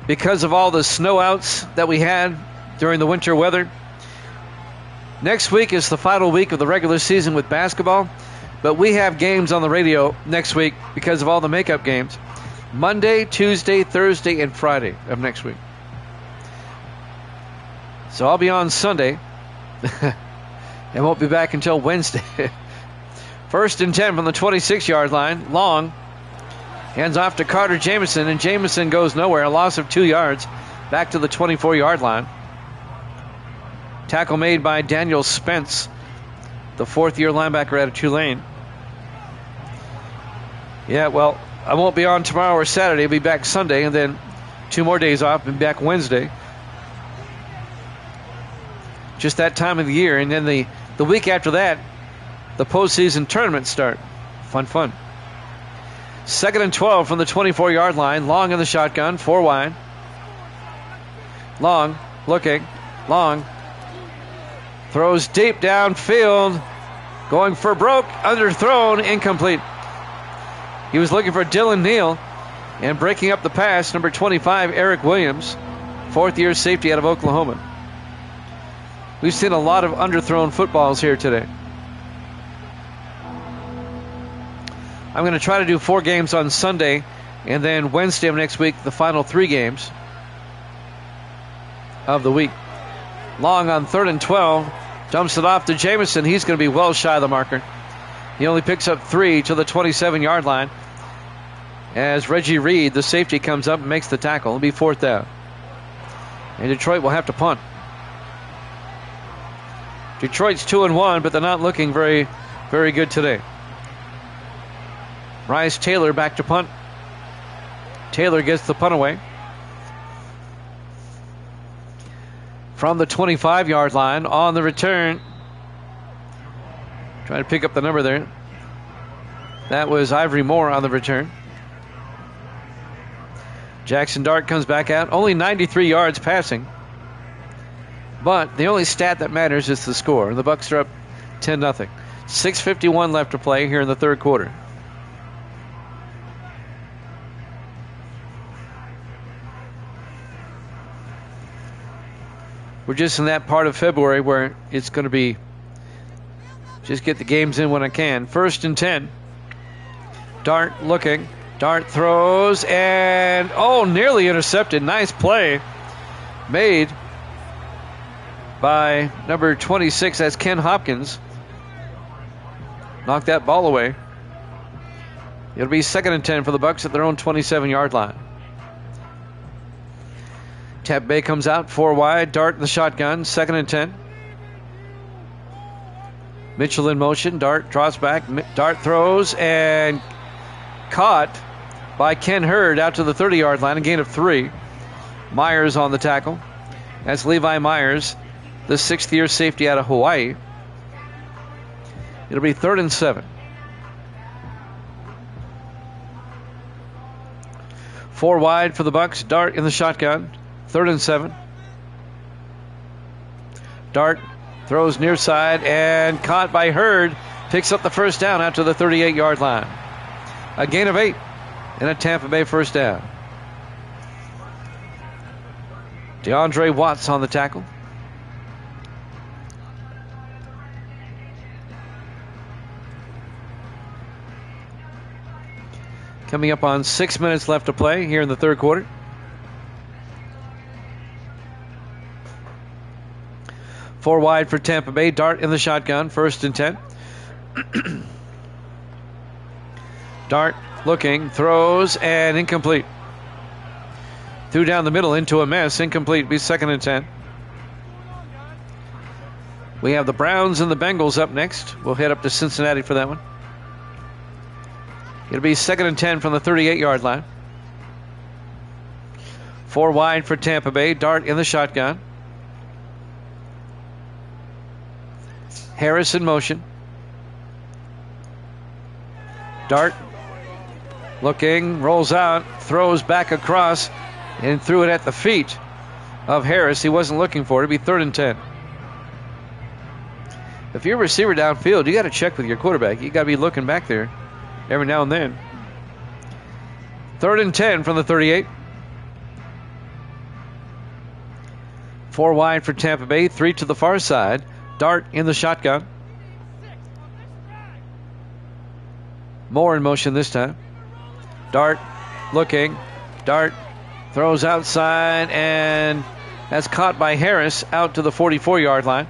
because of all the snow outs that we had during the winter weather, next week is the final week of the regular season with basketball. But we have games on the radio next week because of all the makeup games. Monday, Tuesday, Thursday, and Friday of next week. So I'll be on Sunday. And won't be back until Wednesday. First and 10 from the 26-yard line. Long. Hands off to Carter Jamison, and Jamison goes nowhere. A loss of 2 yards. Back to the 24-yard line. Tackle made by Daniel Spence, the fourth-year linebacker out of Tulane. Yeah, well, I won't be on tomorrow or Saturday. I'll be back Sunday, and then 2 more days off, and back Wednesday. Just that time of the year. And then the week after that, the postseason tournaments start. Fun. Second and 12 from the 24-yard line. Long in the shotgun, 4 wide. Long looking. Long throws deep downfield. Going for broke. Underthrown. Incomplete. He was looking for Dylan Neal. And breaking up the pass, number 25, Eric Williams. Fourth-year safety out of Oklahoma. We've seen a lot of underthrown footballs here today. I'm going to try to do 4 games on Sunday, and then Wednesday of next week, the final 3 games of the week. Long on 3rd and 12. Dumps it off to Jamison. He's going to be well shy of the marker. He only picks up 3 to the 27-yard line. As Reggie Reed, the safety, comes up and makes the tackle. It'll be 4th down. And Detroit will have to punt. Detroit's 2-1, but they're not looking very, very good today. Rice Taylor back to punt. Taylor gets the punt away. From the 25-yard line on the return. Trying to pick up the number there. That was Ivory Moore on the return. Jackson Dart comes back out. Only 93 yards passing. But the only stat that matters is the score. The Bucs are up 10-0. 6:51 left to play here in the third quarter. We're just in that part of February where it's going to be just get the games in when I can. 1st and 10. Dart looking. Dart throws and, nearly intercepted. Nice play made by number 26. That's Ken Hopkins. Knocked that ball away. It'll be 2nd and 10 for the Bucs at their own 27-yard line. Tampa Bay comes out 4 wide. Dart in the shotgun. 2nd and 10. Mitchell in motion. Dart draws back. Dart throws and caught by Ken Hurd out to the 30-yard line. A gain of 3. Myers on the tackle. That's Levi Myers, the 6th-year safety out of Hawaii. It'll be 3rd and 7. 4 wide for the Bucs. Dart in the shotgun. 3rd and 7. Dart throws near side and caught by Hurd. Picks up the first down out to the 38-yard line. A gain of 8 and a Tampa Bay first down. DeAndre Watts on the tackle. Coming up on 6 minutes left to play here in the third quarter. Four wide for Tampa Bay. Dart in the shotgun. 1st and 10. Dart looking, throws, and incomplete. Threw down the middle into a mess. Incomplete. Be 2nd and 10. We have the Browns and the Bengals up next. We'll head up to Cincinnati for that one. It'll be 2nd and 10 from the 38-yard line. 4 wide for Tampa Bay. Dart in the shotgun. Harris in motion. Dart looking, rolls out, throws back across, and threw it at the feet of Harris. He wasn't looking for it. It'll be 3rd and 10. If you're a receiver downfield, you got to check with your quarterback. You got to be looking back there every now and then. 3rd and 10 from the 38. 4 wide for Tampa Bay, 3 to the far side. Dart in the shotgun. Moore in motion this time. Dart looking. Dart throws outside, and that's caught by Harris out to the 44-yard line.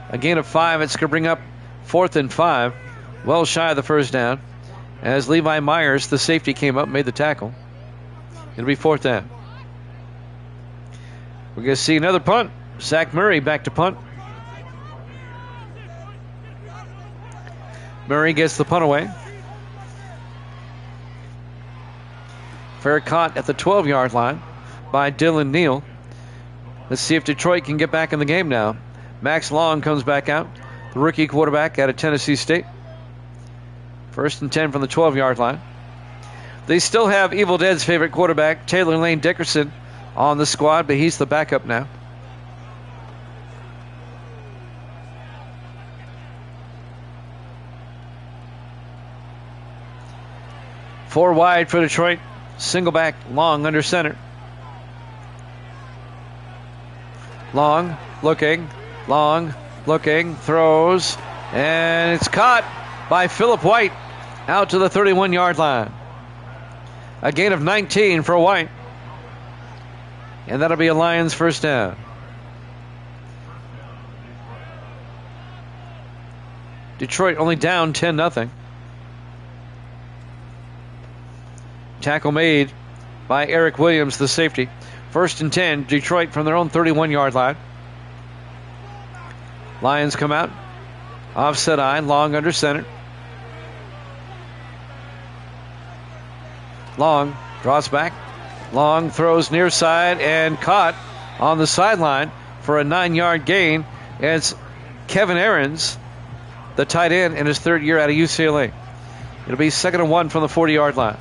A gain of 5. It's going to bring up 4th and 5. Well shy of the first down. As Levi Myers, the safety, came up and made the tackle. It'll be 4th down. We're going to see another punt. Zach Murray back to punt. Murray gets the punt away. Fair caught at the 12-yard line by Dylan Neal. Let's see if Detroit can get back in the game now. Max Long comes back out, the rookie quarterback out of Tennessee State. 1st and 10 from the 12-yard line. They still have Evil Dead's favorite quarterback, Taylor Lane Dickerson, on the squad, but he's the backup now. Four wide for Detroit. Single back, Long under center. Long looking, throws, and it's caught by Phillip White out to the 31-yard line. A gain of 19 for White. And that'll be a Lions first down. Detroit only down 10-0. Tackle made by Eric Williams, the safety. 1st and 10, Detroit from their own 31-yard line. Lions come out. Offset eye, Long under center. Long draws back. Long throws near side and caught on the sideline for a 9-yard gain. It's Kevin Aarons, the tight end, in his 3rd year out of UCLA. It'll be 2nd and 1 from the 40-yard line.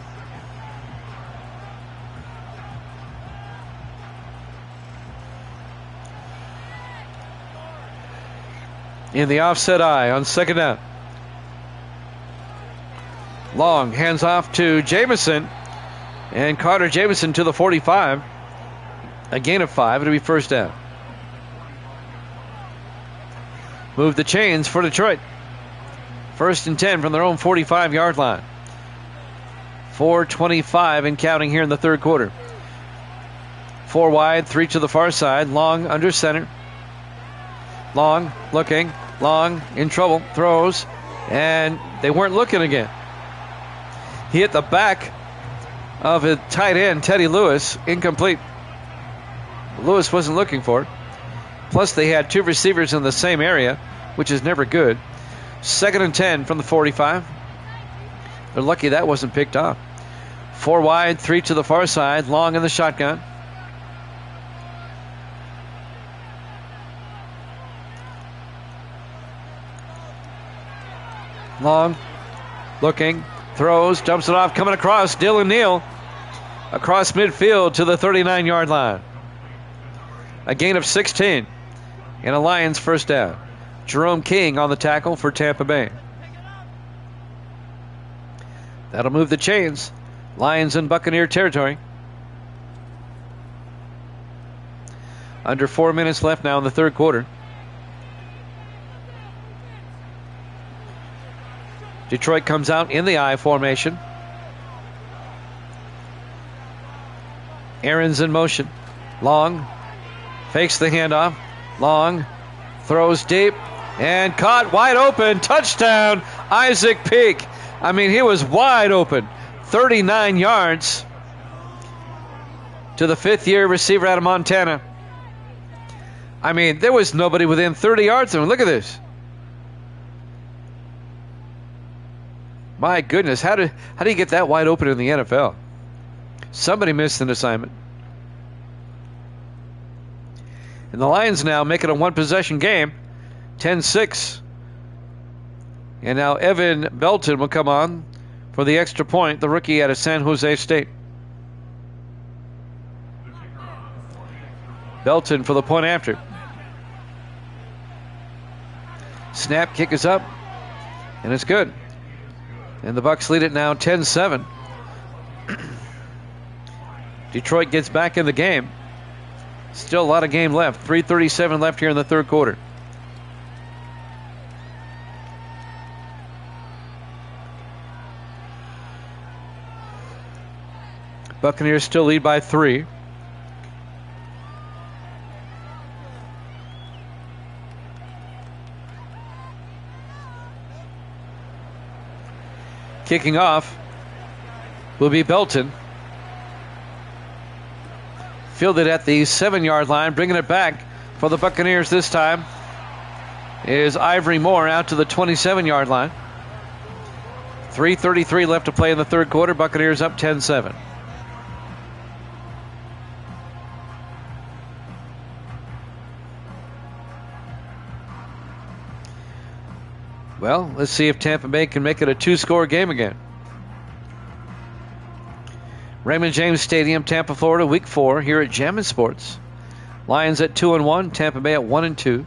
In the offset eye on 2nd down. Long hands off to Jamison. And Carter Jamison to the 45. A gain of 5. It'll be first down. Move the chains for Detroit. 1st and 10 from their own 45-yard line. 4:25 and counting here in the 3rd quarter. 4 wide, 3 to the far side. Long under center. Long looking. Long in trouble. Throws. And they weren't looking again. He hit the back of a tight end, Teddy Lewis. Incomplete. Lewis wasn't looking for it. Plus, they had 2 receivers in the same area, which is never good. 2nd and 10 from the 45. They're lucky that wasn't picked off. 4 wide, 3 to the far side. Long in the shotgun. Long looking, throws, dumps it off, coming across. Dylan Neal across midfield to the 39-yard line. A gain of 16 and a Lions first down. Jerome King on the tackle for Tampa Bay. That'll move the chains. Lions in Buccaneer territory. Under 4 minutes left now in the 3rd quarter. Detroit comes out in the I formation. Aaron's in motion. Long fakes the handoff. Long throws deep and caught wide open. Touchdown, Isaac Peak. I mean, he was wide open. 39 yards to the 5th-year receiver out of Montana. I mean, there was nobody within 30 yards of him. Look at this. My goodness, how do you get that wide open in the NFL? Somebody missed an assignment. And the Lions now make it a one-possession game, 10-6. And now Evan Belton will come on for the extra point, the rookie out of San Jose State. Belton for the point after. Snap, kick is up, and it's good. And the Bucs lead it now 10-7. Detroit gets back in the game. Still a lot of game left. 3:37 left here in the third quarter. Buccaneers still lead by 3. Kicking off will be Belton. Fielded at the 7-yard line, bringing it back for the Buccaneers this time is Ivory Moore out to the 27-yard line. 3:33 left to play in the third quarter. Buccaneers up 10-7. Well, let's see if Tampa Bay can make it a 2-score game again. Raymond James Stadium, Tampa, Florida, Week 4 here at Jammin' Sports. Lions at 2-1, Tampa Bay at 1-2.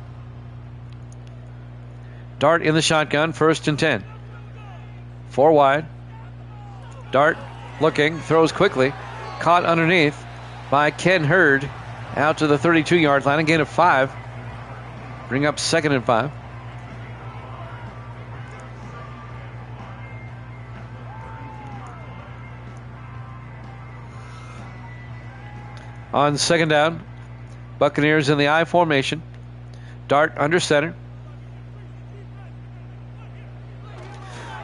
Dart in the shotgun, 1st and 10. 4 wide. Dart looking, throws quickly. Caught underneath by Ken Hurd out to the 32-yard line. A gain of 5. Bring up 2nd and 5. On 2nd down, Buccaneers in the I formation. Dart under center.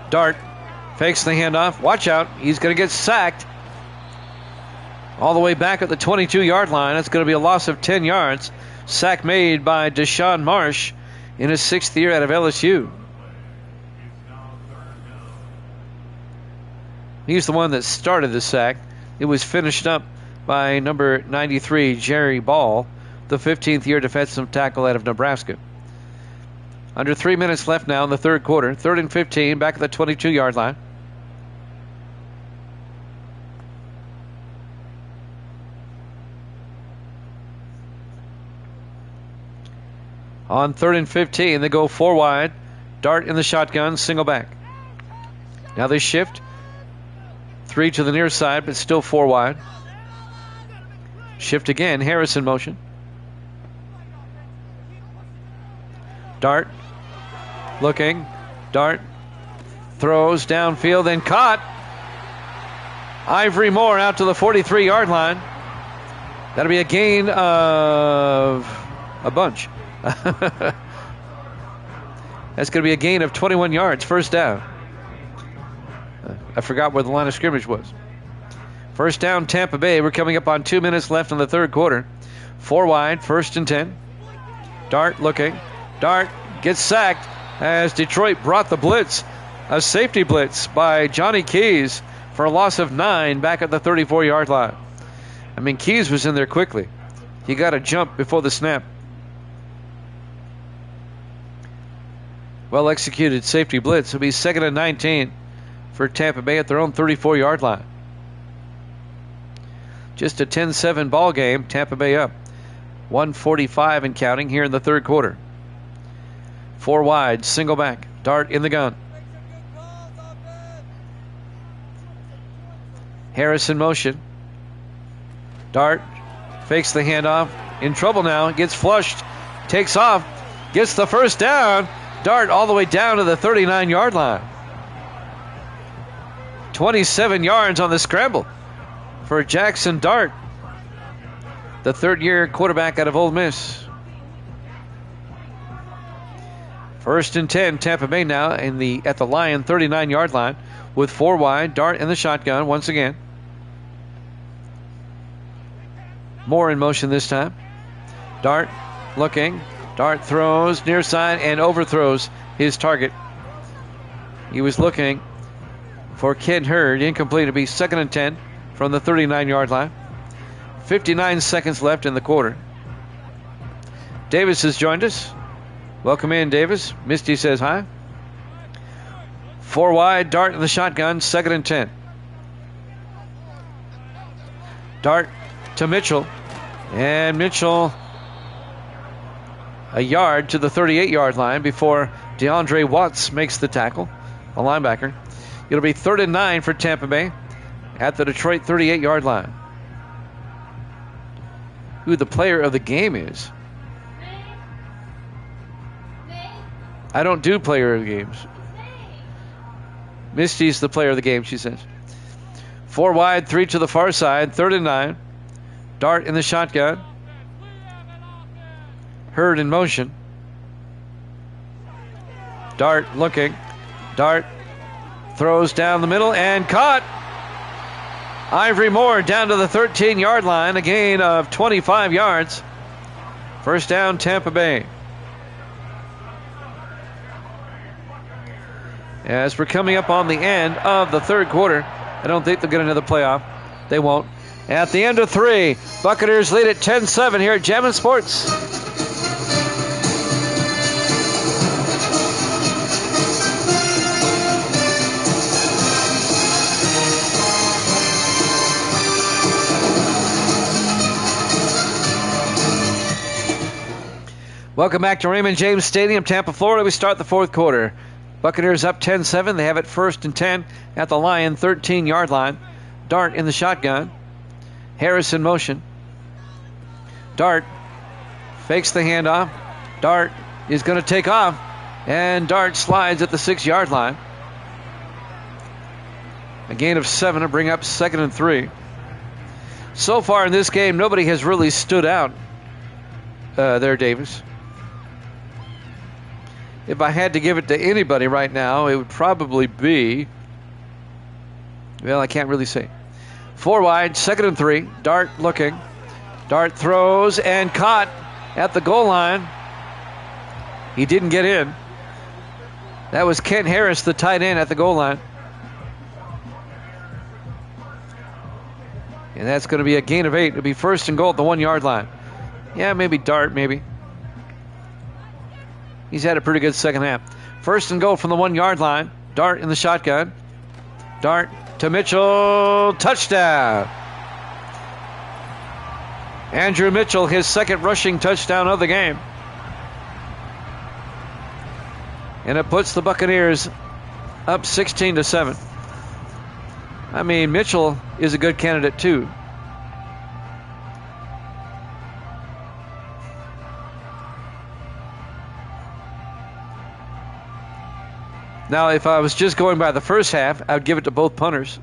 Dart fakes the handoff. Watch out. He's going to get sacked. All the way back at the 22-yard line. That's going to be a loss of 10 yards. Sack made by Deshaun Marsh in his 6th year out of LSU. He's the one that started the sack. It was finished up by number 93, Jerry Ball, the 15th year defensive tackle out of Nebraska. Under 3 minutes left now in the third quarter. 3rd and 15, back at the 22-yard line. On 3rd and 15, they go 4 wide. Dart in the shotgun, single back. Now they shift. 3 to the near side, but still 4 wide. Shift again, Harris in motion. Dart looking. Dart throws downfield and caught. Ivory Moore out to the 43-yard line. That'll be a gain of a bunch. That's going to be a gain of 21 yards, 1st down. I forgot where the line of scrimmage was. 1st down, Tampa Bay. We're coming up on 2 minutes left in the third quarter. 4 wide, 1st and 10. Dart looking. Dart gets sacked as Detroit brought the blitz. A safety blitz by Johnny Keys for a loss of 9 back at the 34-yard line. I mean, Keys was in there quickly. He got a jump before the snap. Well executed safety blitz. It'll be 2nd and 19 for Tampa Bay at their own 34-yard line. Just a 10-7 ball game. Tampa Bay up. 1:45 and counting here in the third quarter. 4 wide, single back. Dart in the gun. Harris in motion. Dart fakes the handoff. In trouble now. Gets flushed. Takes off. Gets the 1st down. Dart all the way down to the 39-yard line. 27 yards on the scramble for Jackson Dart, the 3rd-year quarterback out of Ole Miss. 1st and 10, Tampa Bay now at the Lion 39-yard line with 4 wide. Dart in the shotgun once again. Moore in motion this time. Dart looking. Dart throws near side and overthrows his target. He was looking for Ken Hurd. Incomplete. It'll be 2nd and 10 from the 39-yard line. 59 seconds left in the quarter. Davis has joined us. Welcome in, Davis. Misty says hi. 4 wide, Dart in the shotgun, 2nd and 10. Dart to Mitchell. And Mitchell a yard to the 38-yard line before DeAndre Watts makes the tackle, a linebacker. It'll be 3rd and 9 for Tampa Bay at the Detroit 38-yard line. Who the player of the game is? I don't do player of the games. Misty's the player of the game, she says. 4 wide, 3 to the far side, 3rd and 9. Dart in the shotgun. Hurd in motion. Dart looking. Dart throws down the middle and caught. Ivory Moore down to the 13-yard line, a gain of 25 yards. First down, Tampa Bay. As we're coming up on the end of the third quarter, I don't think they'll get another playoff. They won't. At the end of 3, Buccaneers lead at 10-7 here at Jammin' Sports. Welcome back to Raymond James Stadium, Tampa, Florida. We start the fourth quarter. Buccaneers up 10-7. They have it 1st and 10 at the Lion 13-yard line. Dart in the shotgun. Harris in motion. Dart fakes the handoff. Dart is going to take off. And Dart slides at the 6-yard line. A gain of 7 to bring up 2nd and 3. So far in this game, nobody has really stood out there, Davis. If I had to give it to anybody right now, it would probably be, well, I can't really say. 4 wide, 2nd and 3. Dart looking. Dart throws and caught at the goal line. He didn't get in. That was Kent Harris, the tight end, at the goal line. And that's going to be a gain of 8. It'll be 1st and goal at the 1-yard line. Yeah, maybe Dart, maybe. He's had a pretty good second half. 1st and goal from the 1-yard line. Dart in the shotgun. Dart to Mitchell. Touchdown. Andrew Mitchell, his 2nd rushing touchdown of the game. And it puts the Buccaneers up 16-7. I mean, Mitchell is a good candidate too. Now, if I was just going by the first half, I would give it to both punters.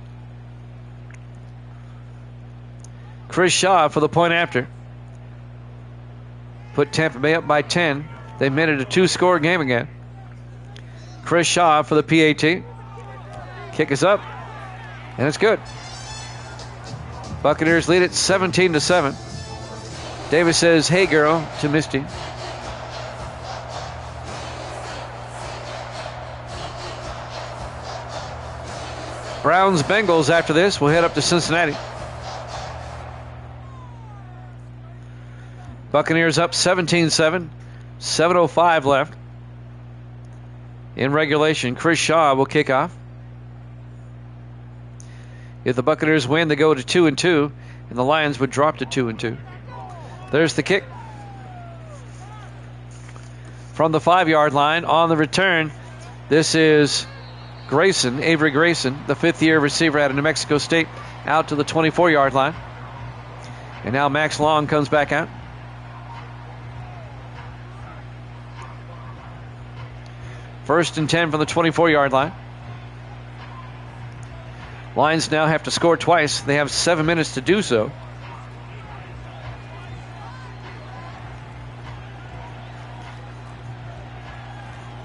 Chris Shaw for the point after. Put Tampa Bay up by 10. They made it a 2-score game again. Chris Shaw for the PAT. Kick is up. And it's good. Buccaneers lead it 17-7. Davis says, "Hey, girl," to Misty. Browns Bengals after this. We'll head up to Cincinnati. Buccaneers up 17-7. 7:05 left in regulation. Chris Shaw will kick off. If the Buccaneers win, they go to 2-2, and the Lions would drop to 2-2. There's the kick. From the 5-yard line on the return, this is Grayson, Avery Grayson, the 5th-year receiver out of New Mexico State, out to the 24-yard line. And now Max Long comes back out. First and 10 from the 24-yard line. Lions now have to score twice. They have 7 minutes to do so.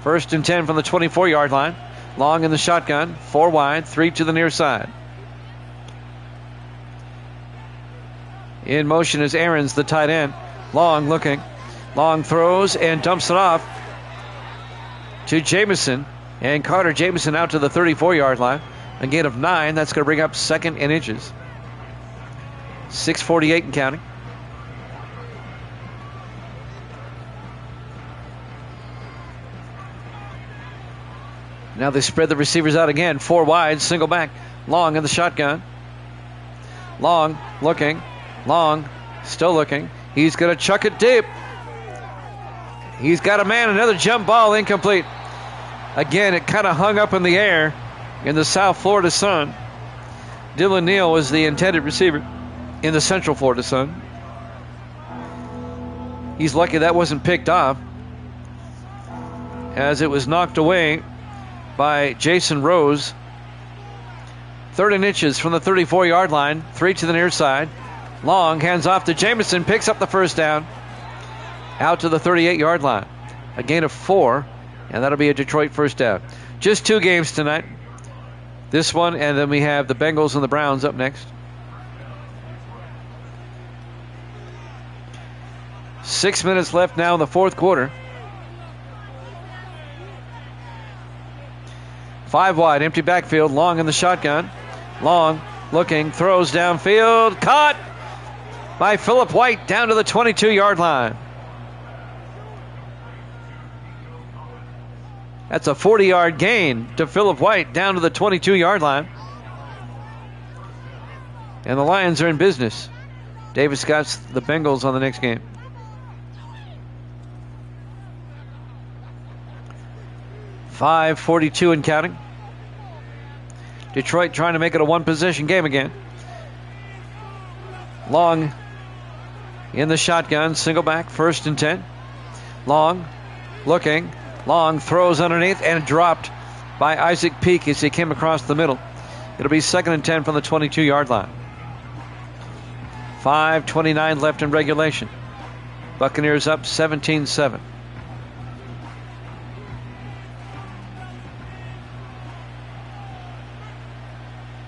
First and 10 from the 24-yard line. Long in the shotgun, 4 wide, 3 to the near side. In motion is Aarons, the tight end. Long looking. Long throws and dumps it off to Jamison. And Carter Jamison out to the 34-yard line. A gain of 9. That's going to bring up second and inches. 6:48 and counting. Now they spread the receivers out again. 4 wide, single back. Long in the shotgun. Long looking. Long still looking. He's going to chuck it deep. He's got a man. Another jump ball, incomplete. Again, it kind of hung up in the air in the South Florida sun. Dylan Neal was the intended receiver in the Central Florida sun. He's lucky that wasn't picked off, as it was knocked away by Jason Rose. 3rd and inches from the 34-yard line. 3 to the near side. Long hands off to Jamison. Picks up the first down. Out to the 38-yard line. A gain of 4, and that'll be a Detroit first down. Just 2 games tonight. This one, and then we have the Bengals and the Browns up next. 6 minutes left now in the fourth quarter. 5 wide, empty backfield. Long in the shotgun. Long looking, throws downfield. Caught by Philip White down to the 22-yard line. That's a 40-yard gain to Philip White down to the 22-yard line. And the Lions are in business. Davis got the Bengals on the next game. .5:42 and counting. Detroit trying to make it a one-possession game again. Long in the shotgun, single back, 1st and 10. Long looking. Long throws underneath and dropped by Isaac Peak as he came across the middle. It'll be 2nd and 10 from the 22-yard line. 5:29 left in regulation. Buccaneers up 17-7.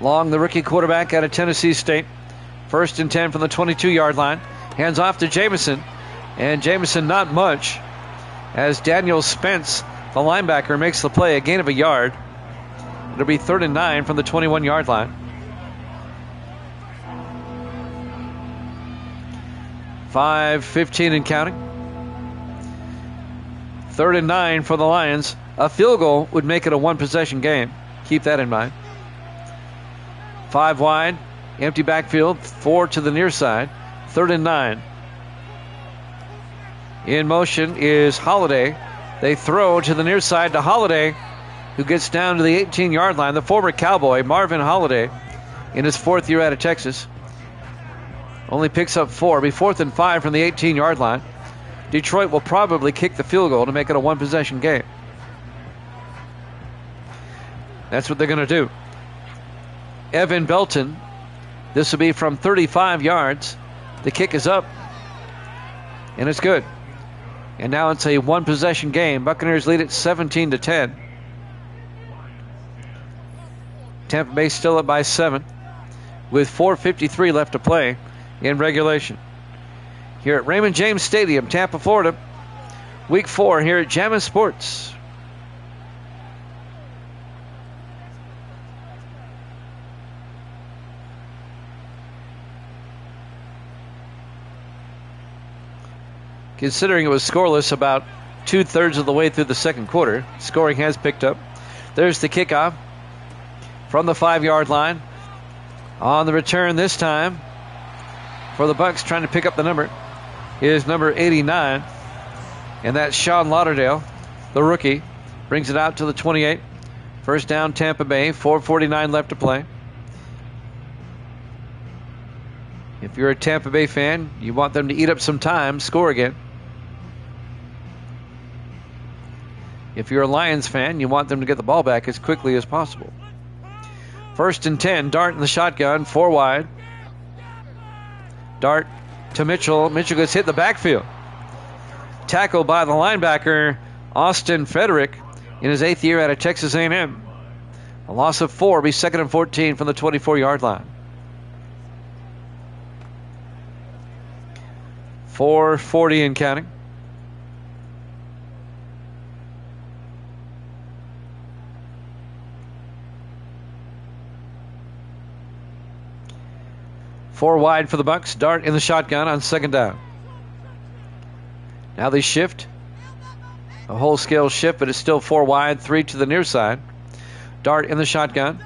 Long, the rookie quarterback out of Tennessee State. 1st and 10 from the 22-yard line. Hands off to Jamison. And Jamison not much, as Daniel Spence, the linebacker, makes the play, a gain of a yard. It'll be 3rd and 9 from the 21-yard line. 5:15 and counting. 3rd and 9 for the Lions. A field goal would make it a one-possession game. Keep that in mind. 5 wide, empty backfield, 4 to the near side. 3rd and 9. In motion is Holiday. They throw to the near side to Holiday, who gets down to the 18-yard line. The former Cowboy, Marvin Holiday, in his 4th year out of Texas, only picks up 4. Be 4th and 5 from the 18-yard line. Detroit will probably kick the field goal to make it a one-possession game. That's what they're going to do. Evan Belton, this will be from 35 yards. The kick is up, and it's good. And now it's a one-possession game. Buccaneers lead it 17-10. Tampa Bay still up by 7 with 4:53 left to play in regulation. Here at Raymond James Stadium, Tampa, Florida. Week 4 here at Jammin' Sports. Considering it was scoreless about 2/3 of the way through the second quarter, scoring has picked up. There's the kickoff from the 5-yard line. On the return this time for the Bucs, trying to pick up the number, is number 89. And that's Sean Lauderdale, the rookie. Brings it out to the 28. First down, Tampa Bay. 4:49 left to play. If you're a Tampa Bay fan, you want them to eat up some time, score again. If you're a Lions fan, you want them to get the ball back as quickly as possible. 1st and 10, Dart in the shotgun, 4 wide. Dart to Mitchell. Mitchell gets hit in the backfield. Tackled by the linebacker, Austin Frederick, in his 8th year out of Texas A&M. A loss of 4, be 2nd and 14 from the 24-yard line. 4:40 and counting. 4 wide for the Bucks. Dart in the shotgun on second down. Now they shift. A whole scale shift, but it's still 4 wide, 3 to the near side. Dart in the shotgun.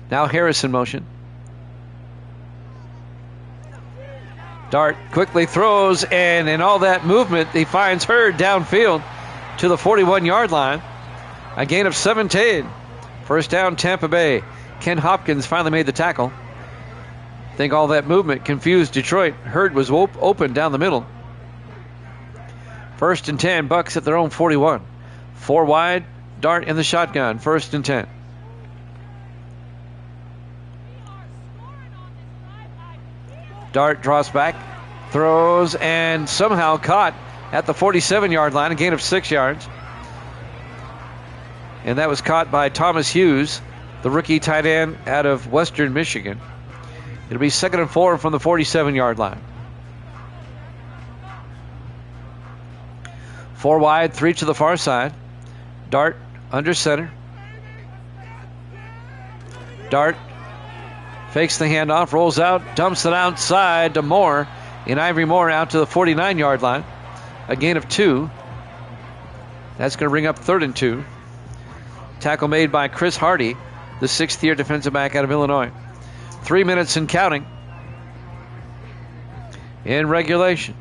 Now Harris in motion. Dart quickly throws, and in all that movement, he finds Hurd downfield to the 41-yard line. A gain of 17. First down, Tampa Bay. Ken Hopkins finally made the tackle. I think all that movement confused Detroit. Hurd was open down the middle. First and 10, Bucks at their own 41. 4 wide, Dart in the shotgun. First and 10. Dart draws back, throws, and somehow caught at the 47-yard line, a gain of 6 yards. And that was caught by Thomas Hughes, the rookie tight end out of Western Michigan. It'll be 2nd and 4 from the 47-yard line. 4 wide, 3 to the far side. Dart under center. Dart fakes the handoff, rolls out, dumps it outside to Moore. And Ivory Moore out to the 49-yard line. A gain of 2. That's going to bring up 3rd and 2. Tackle made by Chris Hardy, the 6th-year defensive back out of Illinois. 3 minutes and counting in regulation.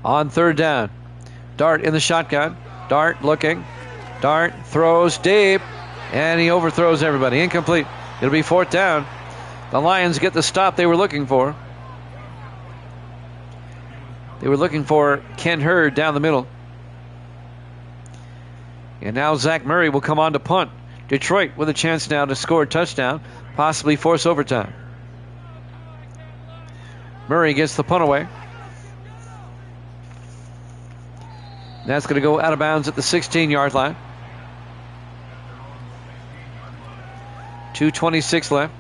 On 3rd down, Dart in the shotgun. Dart looking. Dart throws deep, and he overthrows everybody. Incomplete. It'll be 4th down. The Lions get the stop they were looking for. They were looking for Ken Hurd down the middle. And now Zach Murray will come on to punt. Detroit with a chance now to score a touchdown, possibly force overtime. Murray gets the punt away. That's going to go out of bounds at the 16-yard line. 2:26 left.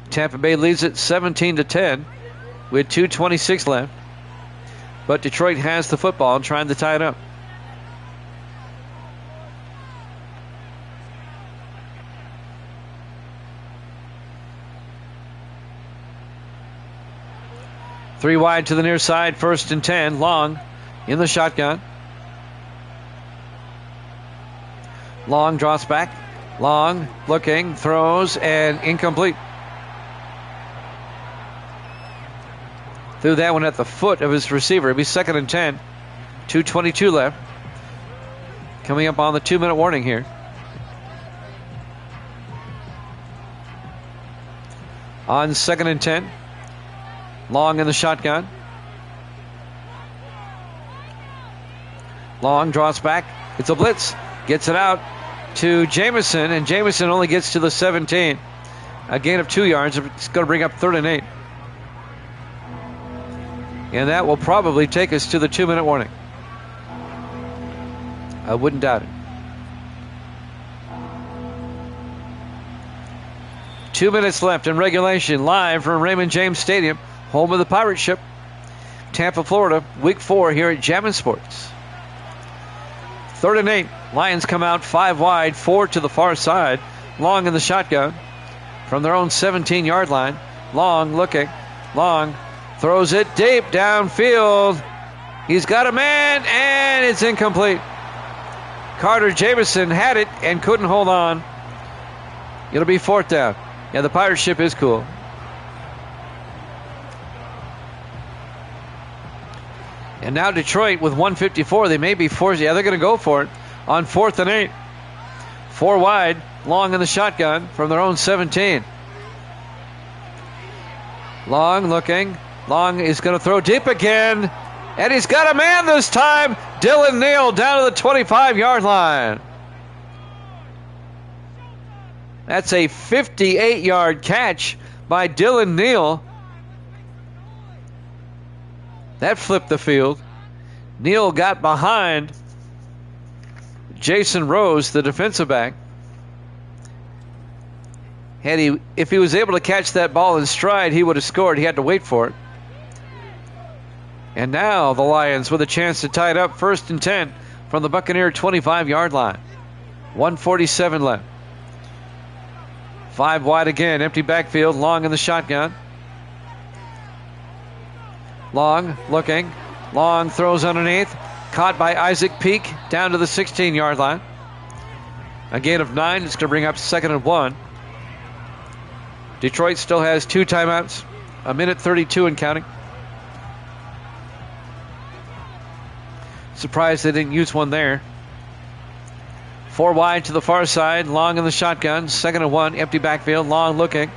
Tampa Bay leads it 17-10 with 2:26 left. But Detroit has the football and trying to tie it up. Three wide to the near side, 1st and 10. Long in the shotgun. Long drops back. Long looking, throws, and incomplete. Threw that one at the foot of his receiver. It'll be 2nd and 10. 2:22 left. Coming up on the 2-minute warning here. On 2nd and 10. Long in the shotgun. Long draws back. It's a blitz. Gets it out to Jamison, and Jamison only gets to the 17. A gain of 2 yards. It's going to bring up 3rd and 8. And that will probably take us to the 2-minute warning. I wouldn't doubt it. 2 minutes left in regulation, live from Raymond James Stadium, home of the Pirate Ship. Tampa, Florida, week 4 here at Jammin' Sports. 3rd and 8. Lions come out 5 wide, 4 to the far side. Long in the shotgun from their own 17-yard line. Long looking. Long throws it deep downfield. He's got a man, and it's incomplete. Carter Jamison had it and couldn't hold on. It'll be 4th down. Yeah, the Pirate Ship is cool. And now Detroit with 1:54. They may be forced. Yeah, they're going to go for it on 4th and 8. 4 wide. Long in the shotgun from their own 17. Long looking. Long is going to throw deep again. And he's got a man this time. Dylan Neal down to the 25-yard line. That's a 58-yard catch by Dylan Neal. That flipped the field. Neal got behind Jason Rose, the defensive back. If he was able to catch that ball in stride, he would have scored. He had to wait for it. And now the Lions with a chance to tie it up, 1st and 10 from the Buccaneer 25-yard line. 1:47 left. 5 wide again, empty backfield, Long in the shotgun. Long looking. Long throws underneath. Caught by Isaac Peak down to the 16-yard line. A gain of 9. It's going to bring up 2nd and 1. Detroit still has 2 timeouts. 1:32 and counting. Surprised they didn't use one there. 4 wide to the far side. Long in the shotgun. 2nd and 1. Empty backfield. Long looking.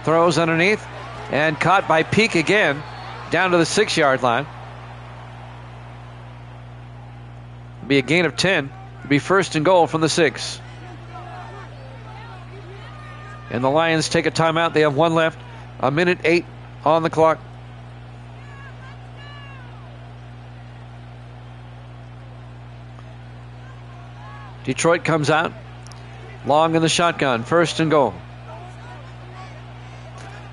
Throws underneath. And caught by Peak again. Down to the 6-yard line. Be a gain of 10. It'll be 1st and goal from the 6. And the Lions take a timeout. They have 1 left. 1:08 on the clock. Detroit comes out. Long in the shotgun. 1st and goal.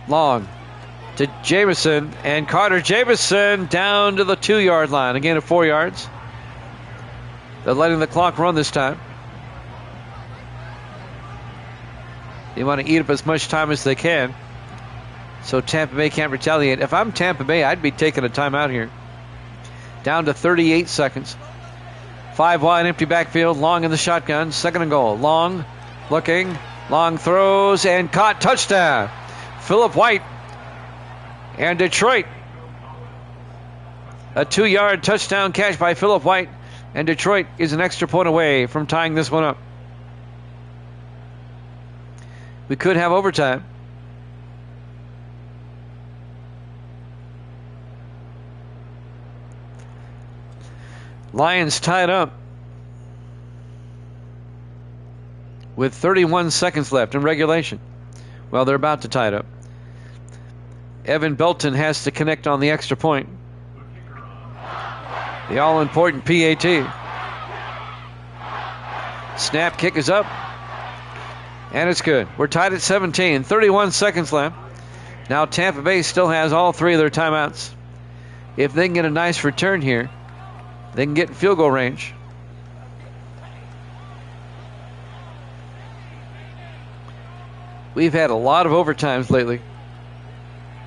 Long to Jamison. And Carter Jamison down to the 2-yard line. A gain of 4 yards. They're letting the clock run this time. They want to eat up as much time as they can, so Tampa Bay can't retaliate. If I'm Tampa Bay, I'd be taking a timeout here. Down to 38 seconds. 5 wide, empty backfield. Long in the shotgun. 2nd and goal. Long looking. Long throws and caught. Touchdown. Philip White and Detroit. A 2-yard touchdown catch by Philip White. And Detroit is an extra point away from tying this one up. We could have overtime. Lions tied up with 31 seconds left in regulation. Well, they're about to tie it up. Evan Belton has to connect on the extra point. The all-important PAT. Snap, kick is up. And it's good. We're tied at 17. 31 seconds left. Now Tampa Bay still has all 3 of their timeouts. If they can get a nice return here, they can get in field goal range. We've had a lot of overtimes lately.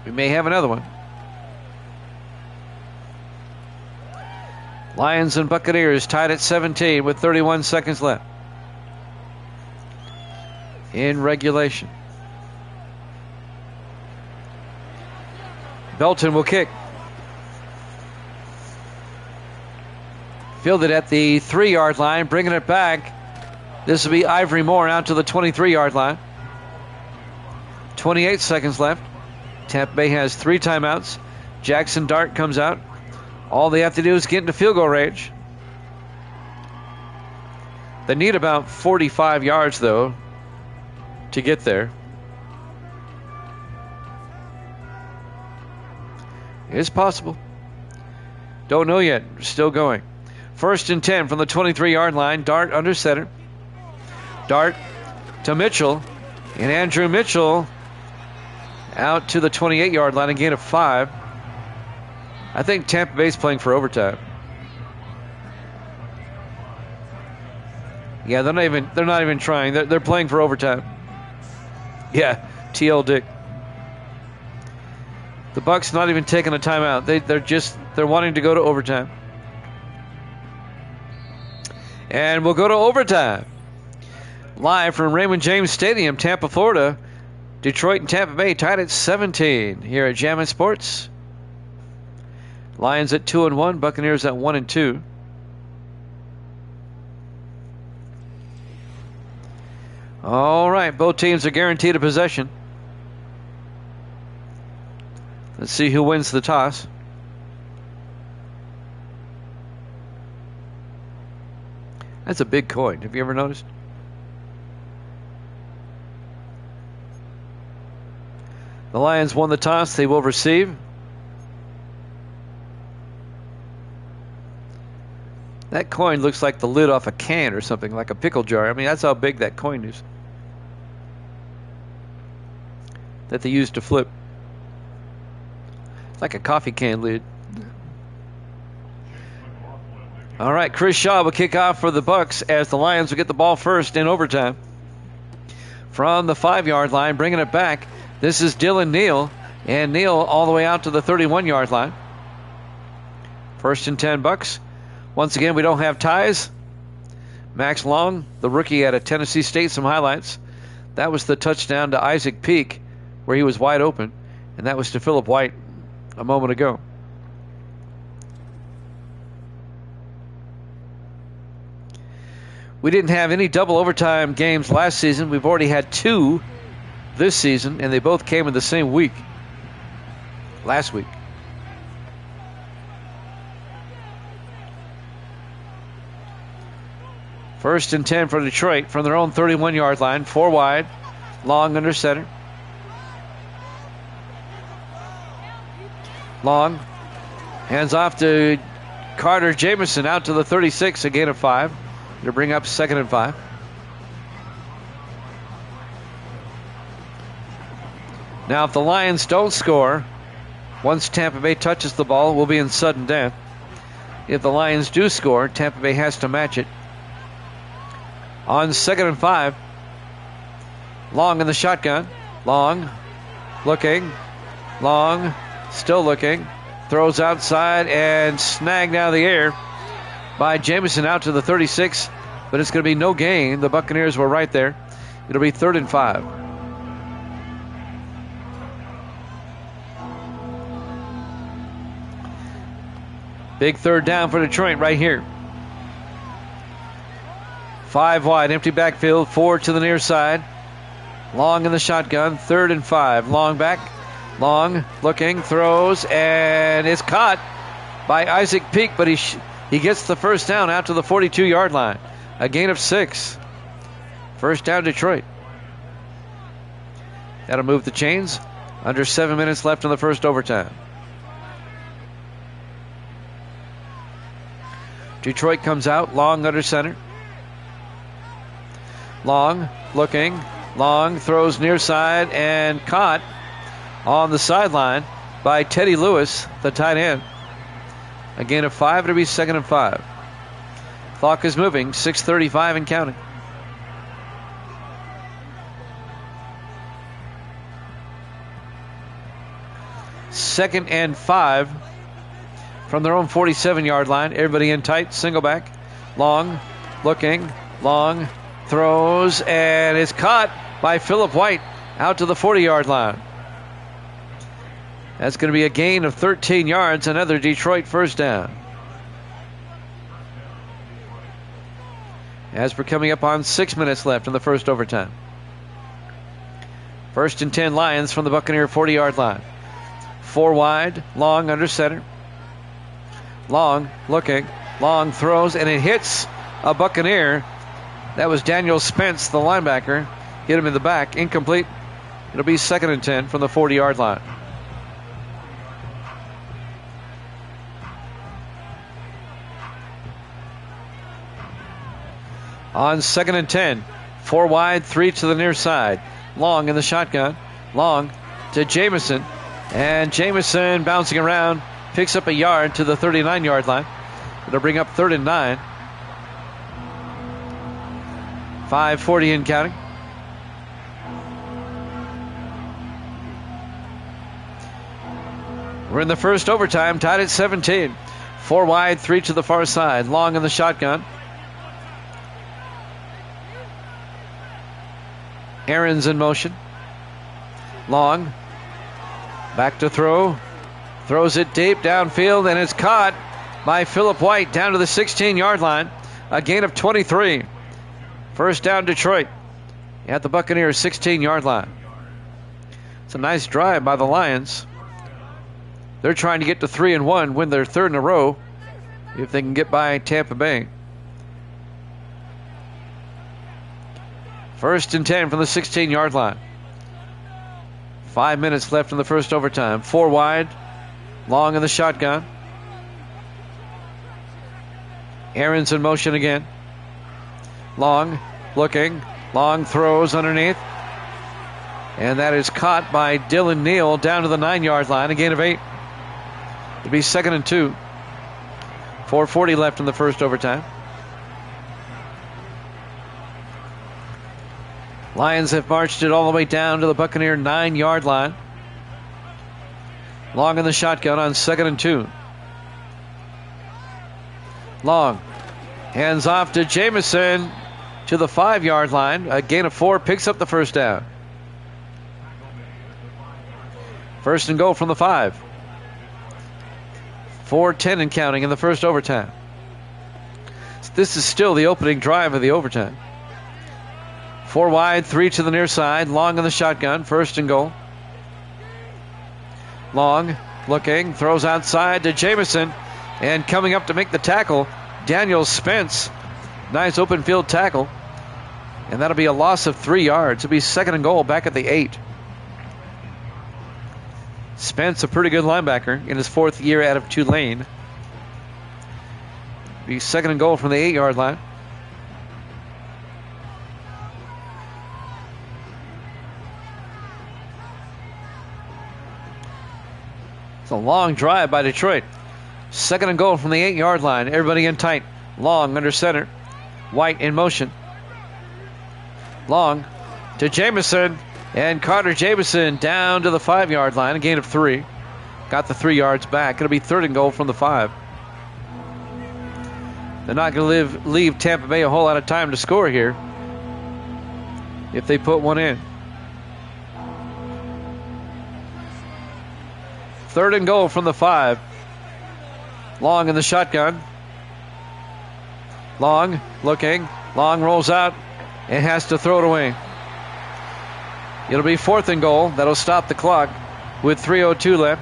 We may have another one. Lions and Buccaneers tied at 17 with 31 seconds left in regulation. Belton will kick. Fielded at the 3-yard line, bringing it back. This will be Ivory Moore out to the 23-yard line. 28 seconds left. Tampa Bay has 3 timeouts. Jackson Dart comes out. All they have to do is get into field goal range. They need about 45 yards, though, to get there. It's possible. Don't know yet. Still going. 1st and 10 from the 23-yard line. Dart under center. Dart to Mitchell. And Andrew Mitchell out to the 28-yard line. A gain of 5. I think Tampa Bay's playing for overtime. Yeah, they're not even trying. They're playing for overtime. Yeah, TL Dick. The Bucs not even taking a timeout. They're wanting to go to overtime. And we'll go to overtime. Live from Raymond James Stadium, Tampa, Florida. Detroit and Tampa Bay tied at 17 here at Jammin' Sports. Lions at 2-1, Buccaneers at 1-2. All right, both teams are guaranteed a possession. Let's see who wins the toss. That's a big coin. Have you ever noticed? The Lions won the toss. They will receive. That coin looks like the lid off a can or something, like a pickle jar. I mean, that's how big that coin is that they used to flip. It's like a coffee can lid. All right, Chris Shaw will kick off for the Bucks as the Lions will get the ball first in overtime. From the 5-yard line, bringing it back. This is Dylan Neal, and Neal all the way out to the 31-yard line. First and 10 Bucks. Once again, we don't have ties. Max Long, the rookie out of Tennessee State, some highlights. That was the touchdown to Isaac Peak, where he was wide open, and that was to Philip White a moment ago. We didn't have any double overtime games last season. We've already had 2 this season, and they both came in the same week, last week. First and 10 for Detroit from their own 31-yard line. 4 wide, Long under center. Long hands off to Carter Jamison out to the 36, a gain of 5. To bring up 2nd and 5. Now, if the Lions don't score, once Tampa Bay touches the ball, we'll be in sudden death. If the Lions do score, Tampa Bay has to match it. On 2nd and 5, Long in the shotgun. Long looking. Long still looking. Throws outside and snagged out of the air by Jamison out to the 36, but it's going to be no gain. The Buccaneers were right there. It'll be 3rd and 5. Big 3rd down for Detroit right here. 5 wide, empty backfield, 4 to the near side. Long in the shotgun, 3rd and 5. Long back, Long looking, throws, and it's caught by Isaac Peak, but he gets the first down out to the 42-yard line. A gain of 6. First down, Detroit. That'll move the chains. Under 7 minutes left in the first overtime. Detroit comes out. Long under center. Long looking. Long throws near side and caught on the sideline by Teddy Lewis, the tight end. A gain of 5. It'll be 2nd and 5. Clock is moving. 6:35 and counting. Second and 5 from their own 47-yard line. Everybody in tight. Single back. Long looking. Long throws and is caught by Philip White out to the 40-yard line. That's going to be a gain of 13 yards. Another Detroit first down. As we're coming up on 6 minutes left in the first overtime. First and 10 Lions from the Buccaneer 40-yard line. 4 wide, Long under center. Long looking. Long throws, and it hits a Buccaneer. That was Daniel Spence, the linebacker. Hit him in the back. Incomplete. It'll be 2nd and 10 from the 40-yard line. On 2nd and 10, 4 wide, 3 to the near side. Long in the shotgun. Long to Jamison. And Jamison bouncing around, picks up a yard to the 39-yard line. It'll bring up 3rd and 9. 5:40 and counting. We're in the first overtime, tied at 17. 4 wide, 3 to the far side. Long in the shotgun. Aaron's in motion. Long. Back to throw. Throws it deep downfield, and it's caught by Philip White down to the 16-yard line. A gain of 23. First down, Detroit at the Buccaneers' 16-yard line. It's a nice drive by the Lions. They're trying to get to 3-1, win their 3rd in a row, if they can get by Tampa Bay. First and 10 from the 16-yard line. 5 minutes left in the first overtime. 4 wide. Long in the shotgun. Aaron's in motion again. Long looking. Long throws underneath. And that is caught by Dylan Neal down to the 9-yard line. A gain of 8. It'll be 2nd and 2. 4:40 left in the first overtime. Lions have marched it all the way down to the Buccaneer 9-yard line. Long in the shotgun on 2nd and 2. Long hands off to Jamison to the 5-yard line. A gain of 4, picks up the first down. First and goal from the 5. 4:10 and counting in the first overtime. This is still the opening drive of the overtime. 4 wide, 3 to the near side. Long in the shotgun. First and goal. Long looking, throws outside to Jamison, and coming up to make the tackle, Daniel Spence. Nice open field tackle, and that'll be a loss of 3 yards. It'll be 2nd and goal back at the 8. Spence, a pretty good linebacker in his 4th year out of Tulane. Be 2nd and goal from the 8-yard line. It's a long drive by Detroit. 2nd and goal from the 8-yard line. Everybody in tight. Long under center. White in motion. Long to Jamison. And Carter Jamison down to the 5-yard line. A gain of 3. Got the 3 yards back. It'll be 3rd and goal from the 5. They're not going to leave Tampa Bay a whole lot of time to score here if they put one in. 3rd and goal from the 5. Long in the shotgun. Long looking. Long rolls out and has to throw it away. It'll be 4th and goal. That'll stop the clock with 3:02 left.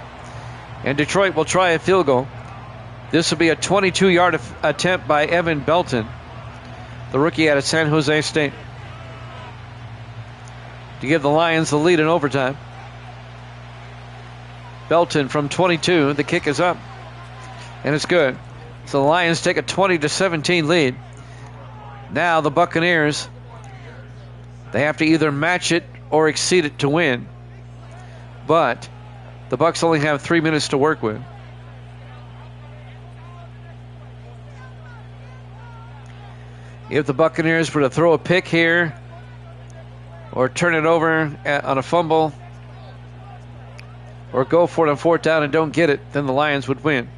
And Detroit will try a field goal. This will be a 22-yard attempt by Evan Belton, the rookie out of San Jose State, to give the Lions the lead in overtime. Belton from 22. The kick is up, and it's good. So the Lions take a 20-17 lead. Now the Buccaneers, they have to either match it or exceed it to win. But the Bucs only have 3 minutes to work with. If the Buccaneers were to throw a pick here or turn it over on a fumble or go for it on 4th down and don't get it, then the Lions would win.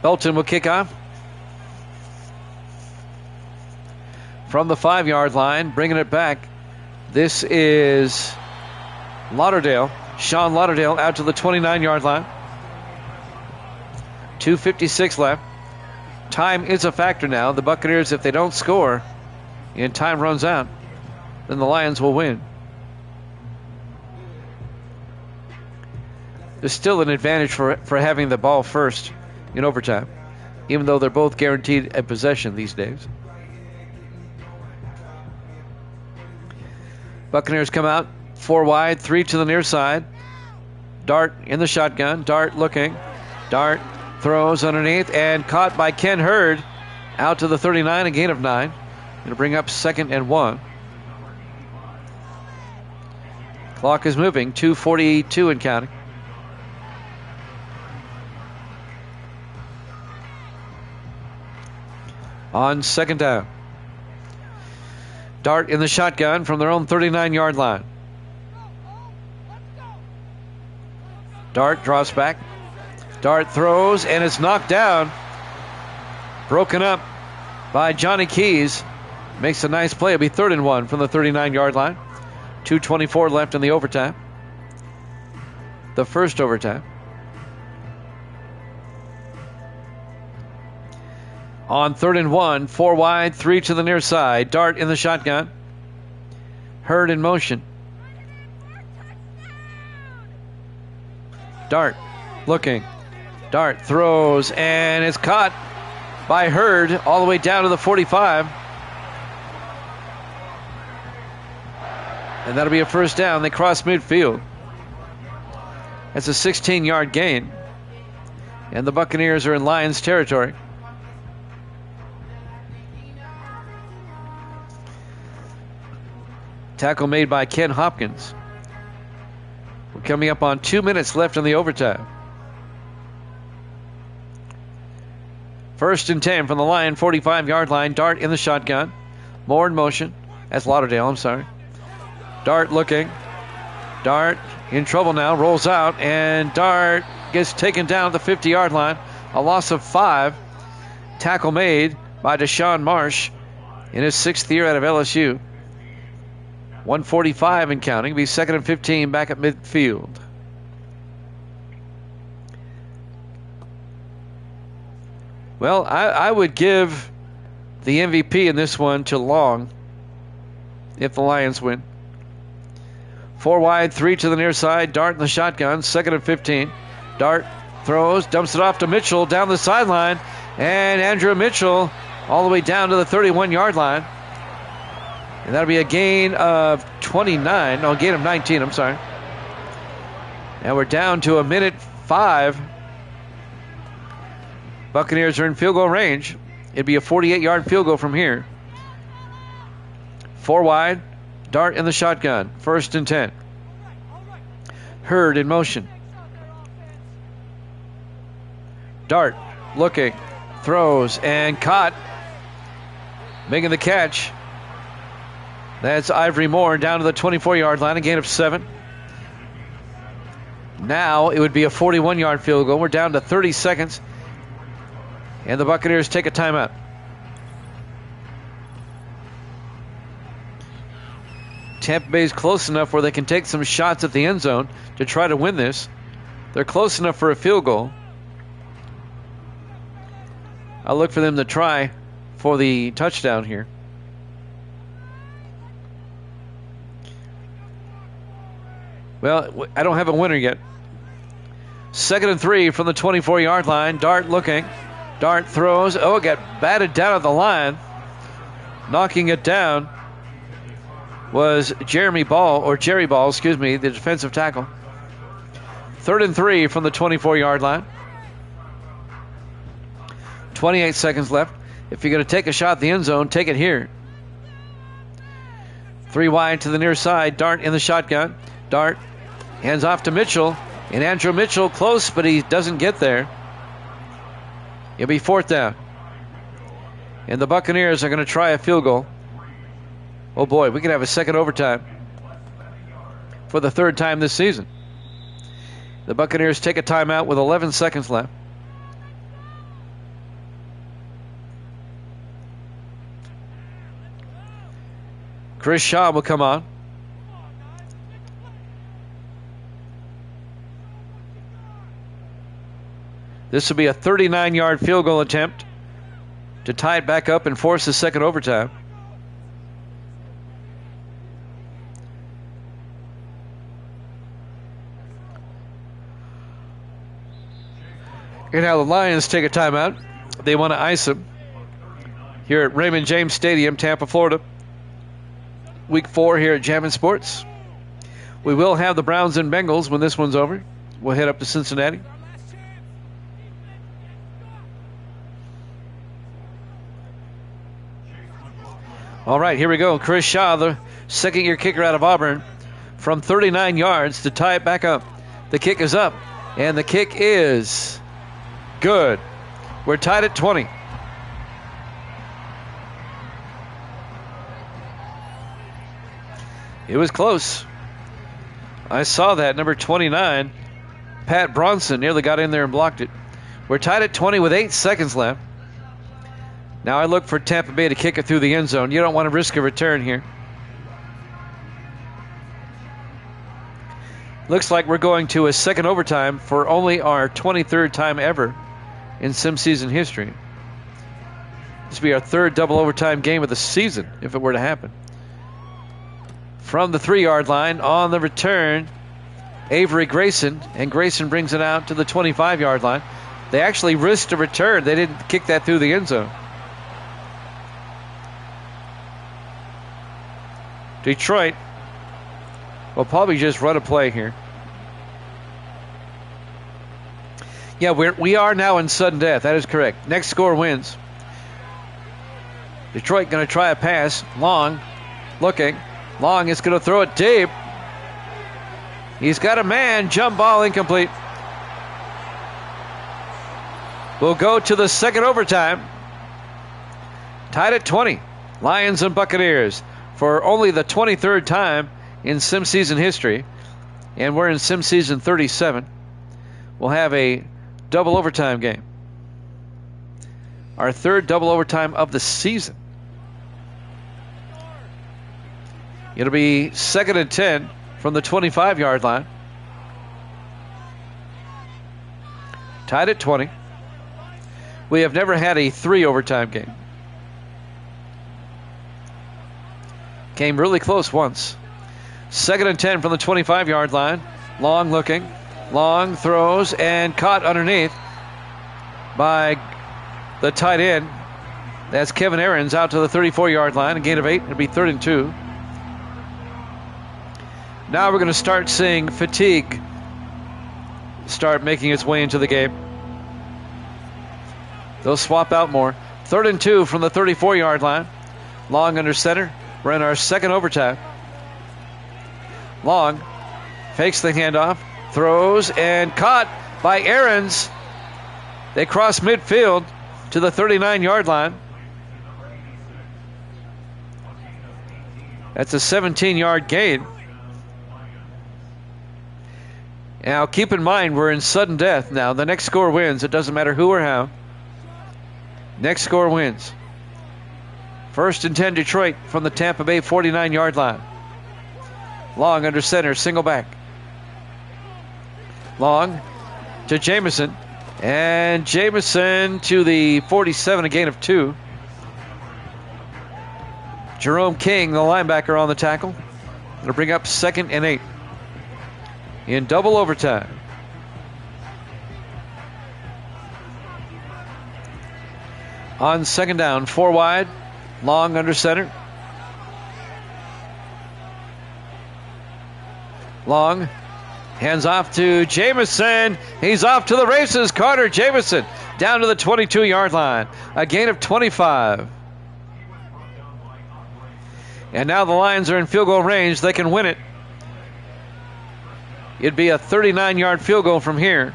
Belton will kick off from the 5-yard line, bringing it back. This is Lauderdale. Sean Lauderdale out to the 29-yard line. 2:56 left. Time is a factor now. The Buccaneers, if they don't score and time runs out, then the Lions will win. There's still an advantage for having the ball first in overtime, even though they're both guaranteed a possession these days. Buccaneers come out 4 wide, 3 to the near side. Dart in the shotgun. Dart looking. Dart throws underneath and caught by Ken Hurd out to the 39, a gain of 9. It'll bring up 2nd and 1. Clock is moving, 2:42 and counting. On 2nd down. Dart in the shotgun from their own 39-yard line. Dart draws back. Dart throws, and it's knocked down. Broken up by Johnny Keys. Makes a nice play. It'll be 3rd and 1 from the 39-yard line. 2:24 left in the overtime. The first overtime. On 3rd and 1, 4 wide, 3 to the near side. Dart in the shotgun. Hurd in motion. Dart looking. Dart throws, and it's caught by Hurd all the way down to the 45. And that'll be a first down. They cross midfield. That's a 16-yard gain. And the Buccaneers are in Lions territory. Tackle made by Ken Hopkins. We're coming up on 2 minutes left in the overtime. First and 10 from the Lion 45-yard line. Dart in the shotgun. Moore in motion. That's Lauderdale, I'm sorry. Dart looking. Dart in trouble now. Rolls out, and Dart gets taken down at the 50-yard line. A loss of 5. Tackle made by Deshaun Marsh in his 6th year out of LSU. 1:45 and counting. Be 2nd and 15 back at midfield. Well, I would give the MVP in this one to Long if the Lions win. 4 wide, 3 to the near side. Dart in the shotgun. 2nd and 15. Dart throws, dumps it off to Mitchell down the sideline. And Andrew Mitchell all the way down to the 31-yard line. And that'll be a gain of 29. No, a gain of 19, I'm sorry. And we're down to 1:05. Buccaneers are in field goal range. It'd be a 48-yard field goal from here. 4 wide. Dart in the shotgun. 1st and 10. Hurd in motion. Dart looking. Throws and caught. Making the catch. That's Ivory Moore down to the 24-yard line. A gain of 7. Now it would be a 41-yard field goal. We're down to 30 seconds. And the Buccaneers take a timeout. Tampa Bay's close enough where they can take some shots at the end zone to try to win this. They're close enough for a field goal. I'll look for them to try for the touchdown here. Well, I don't have a winner yet. 2nd and 3 from the 24-yard line. Dart looking. Dart throws. Oh, it got batted down at the line. Knocking it down was Jerry Ball, the defensive tackle. 3rd and 3 from the 24-yard line. 28 seconds left. If you're going to take a shot at the end zone, take it here. 3 wide to the near side. Dart in the shotgun. Dart hands off to Mitchell. And Andrew Mitchell close, but he doesn't get there. It'll be 4th down. And the Buccaneers are going to try a field goal. Oh boy, we could have a second overtime for the 3rd time this season. The Buccaneers take a timeout with 11 seconds left. Chris Shaw will come on. This will be a 39-yard field goal attempt to tie it back up and force the second overtime. And now the Lions take a timeout. They want to ice them here at Raymond James Stadium, Tampa, Florida. Week 4 here at Jammin' Sports. We will have the Browns and Bengals when this one's over. We'll head up to Cincinnati. All right, here we go. Chris Shaw, the second-year kicker out of Auburn, from 39 yards to tie it back up. The kick is up, and the kick is good. We're tied at 20. It was close. I saw that. Number 29, Pat Bronson, nearly got in there and blocked it. We're tied at 20 with 8 seconds left. Now I look for Tampa Bay to kick it through the end zone. You don't want to risk a return here. Looks like we're going to a second overtime for only our 23rd time ever in sim season history. This will be our 3rd double overtime game of the season if it were to happen. From the 3-yard line on the return, Avery Grayson, and Grayson brings it out to the 25-yard line. They actually risked a return. They didn't kick that through the end zone. Detroit will probably just run a play here. Yeah, we are now in sudden death. That is correct. Next score wins. Detroit going to try a pass. Long looking. Long is going to throw it deep. He's got a man. Jump ball incomplete. will go to the second overtime. Tied at 20. Lions and Buccaneers for only the 23rd time in sim season history. And we're in sim season 37. We'll have a double overtime game. Our third double overtime of the season. It'll be 2nd and 10 from the 25-yard line. Tied at 20. We have never had a 3 overtime game. Came really close once. 2nd and 10 from the 25-yard line. Long looking. Long throws and caught underneath by the tight end. That's Kevin Aarons out to the 34-yard line. A gain of 8. It'll be 3rd and 2. Now we're going to start seeing fatigue start making its way into the game. They'll swap out more. 3rd and 2 from the 34-yard line. Long under center. We're in our second overtime. Long fakes the handoff, throws, and caught by Aarons. They cross midfield to the 39-yard line. That's a 17-yard gain. Now, keep in mind, we're in sudden death now. The next score wins. It doesn't matter who or how. Next score wins. 1st and 10 Detroit from the Tampa Bay 49-yard line. Long under center, single back. Long to Jamison. And Jamison to the 47, a gain of 2. Jerome King, the linebacker, on the tackle. It'll bring up 2nd and 8. In double overtime. On 2nd down, 4 wide. Long under center. Long hands off to Jamison. He's off to the races. Carter Jamison down to the 22-yard line. A gain of 25. And now the Lions are in field goal range. They can win it. It'd be a 39-yard field goal from here.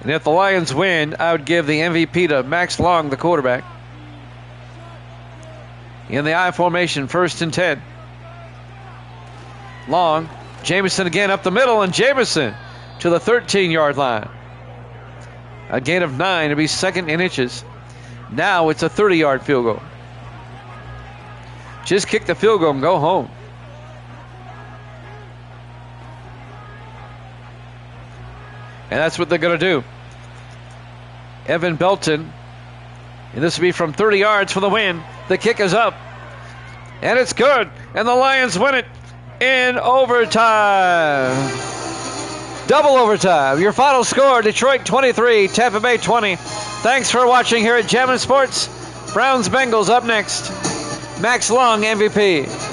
And if the Lions win, I would give the MVP to Max Long, the quarterback. In the I formation, 1st and 10. Long. Jamison again up the middle, and Jamison to the 13-yard line. A gain of 9. It'll be 2nd and inches. Now it's a 30-yard field goal. Just kick the field goal and go home. And that's what they're going to do. Evan Belton. And this will be from 30 yards for the win. The kick is up. And it's good. And the Lions win it in overtime. Double overtime. Your final score, Detroit 23, Tampa Bay 20. Thanks for watching here at Jammin' Sports. Browns Bengals up next. Max Long, MVP.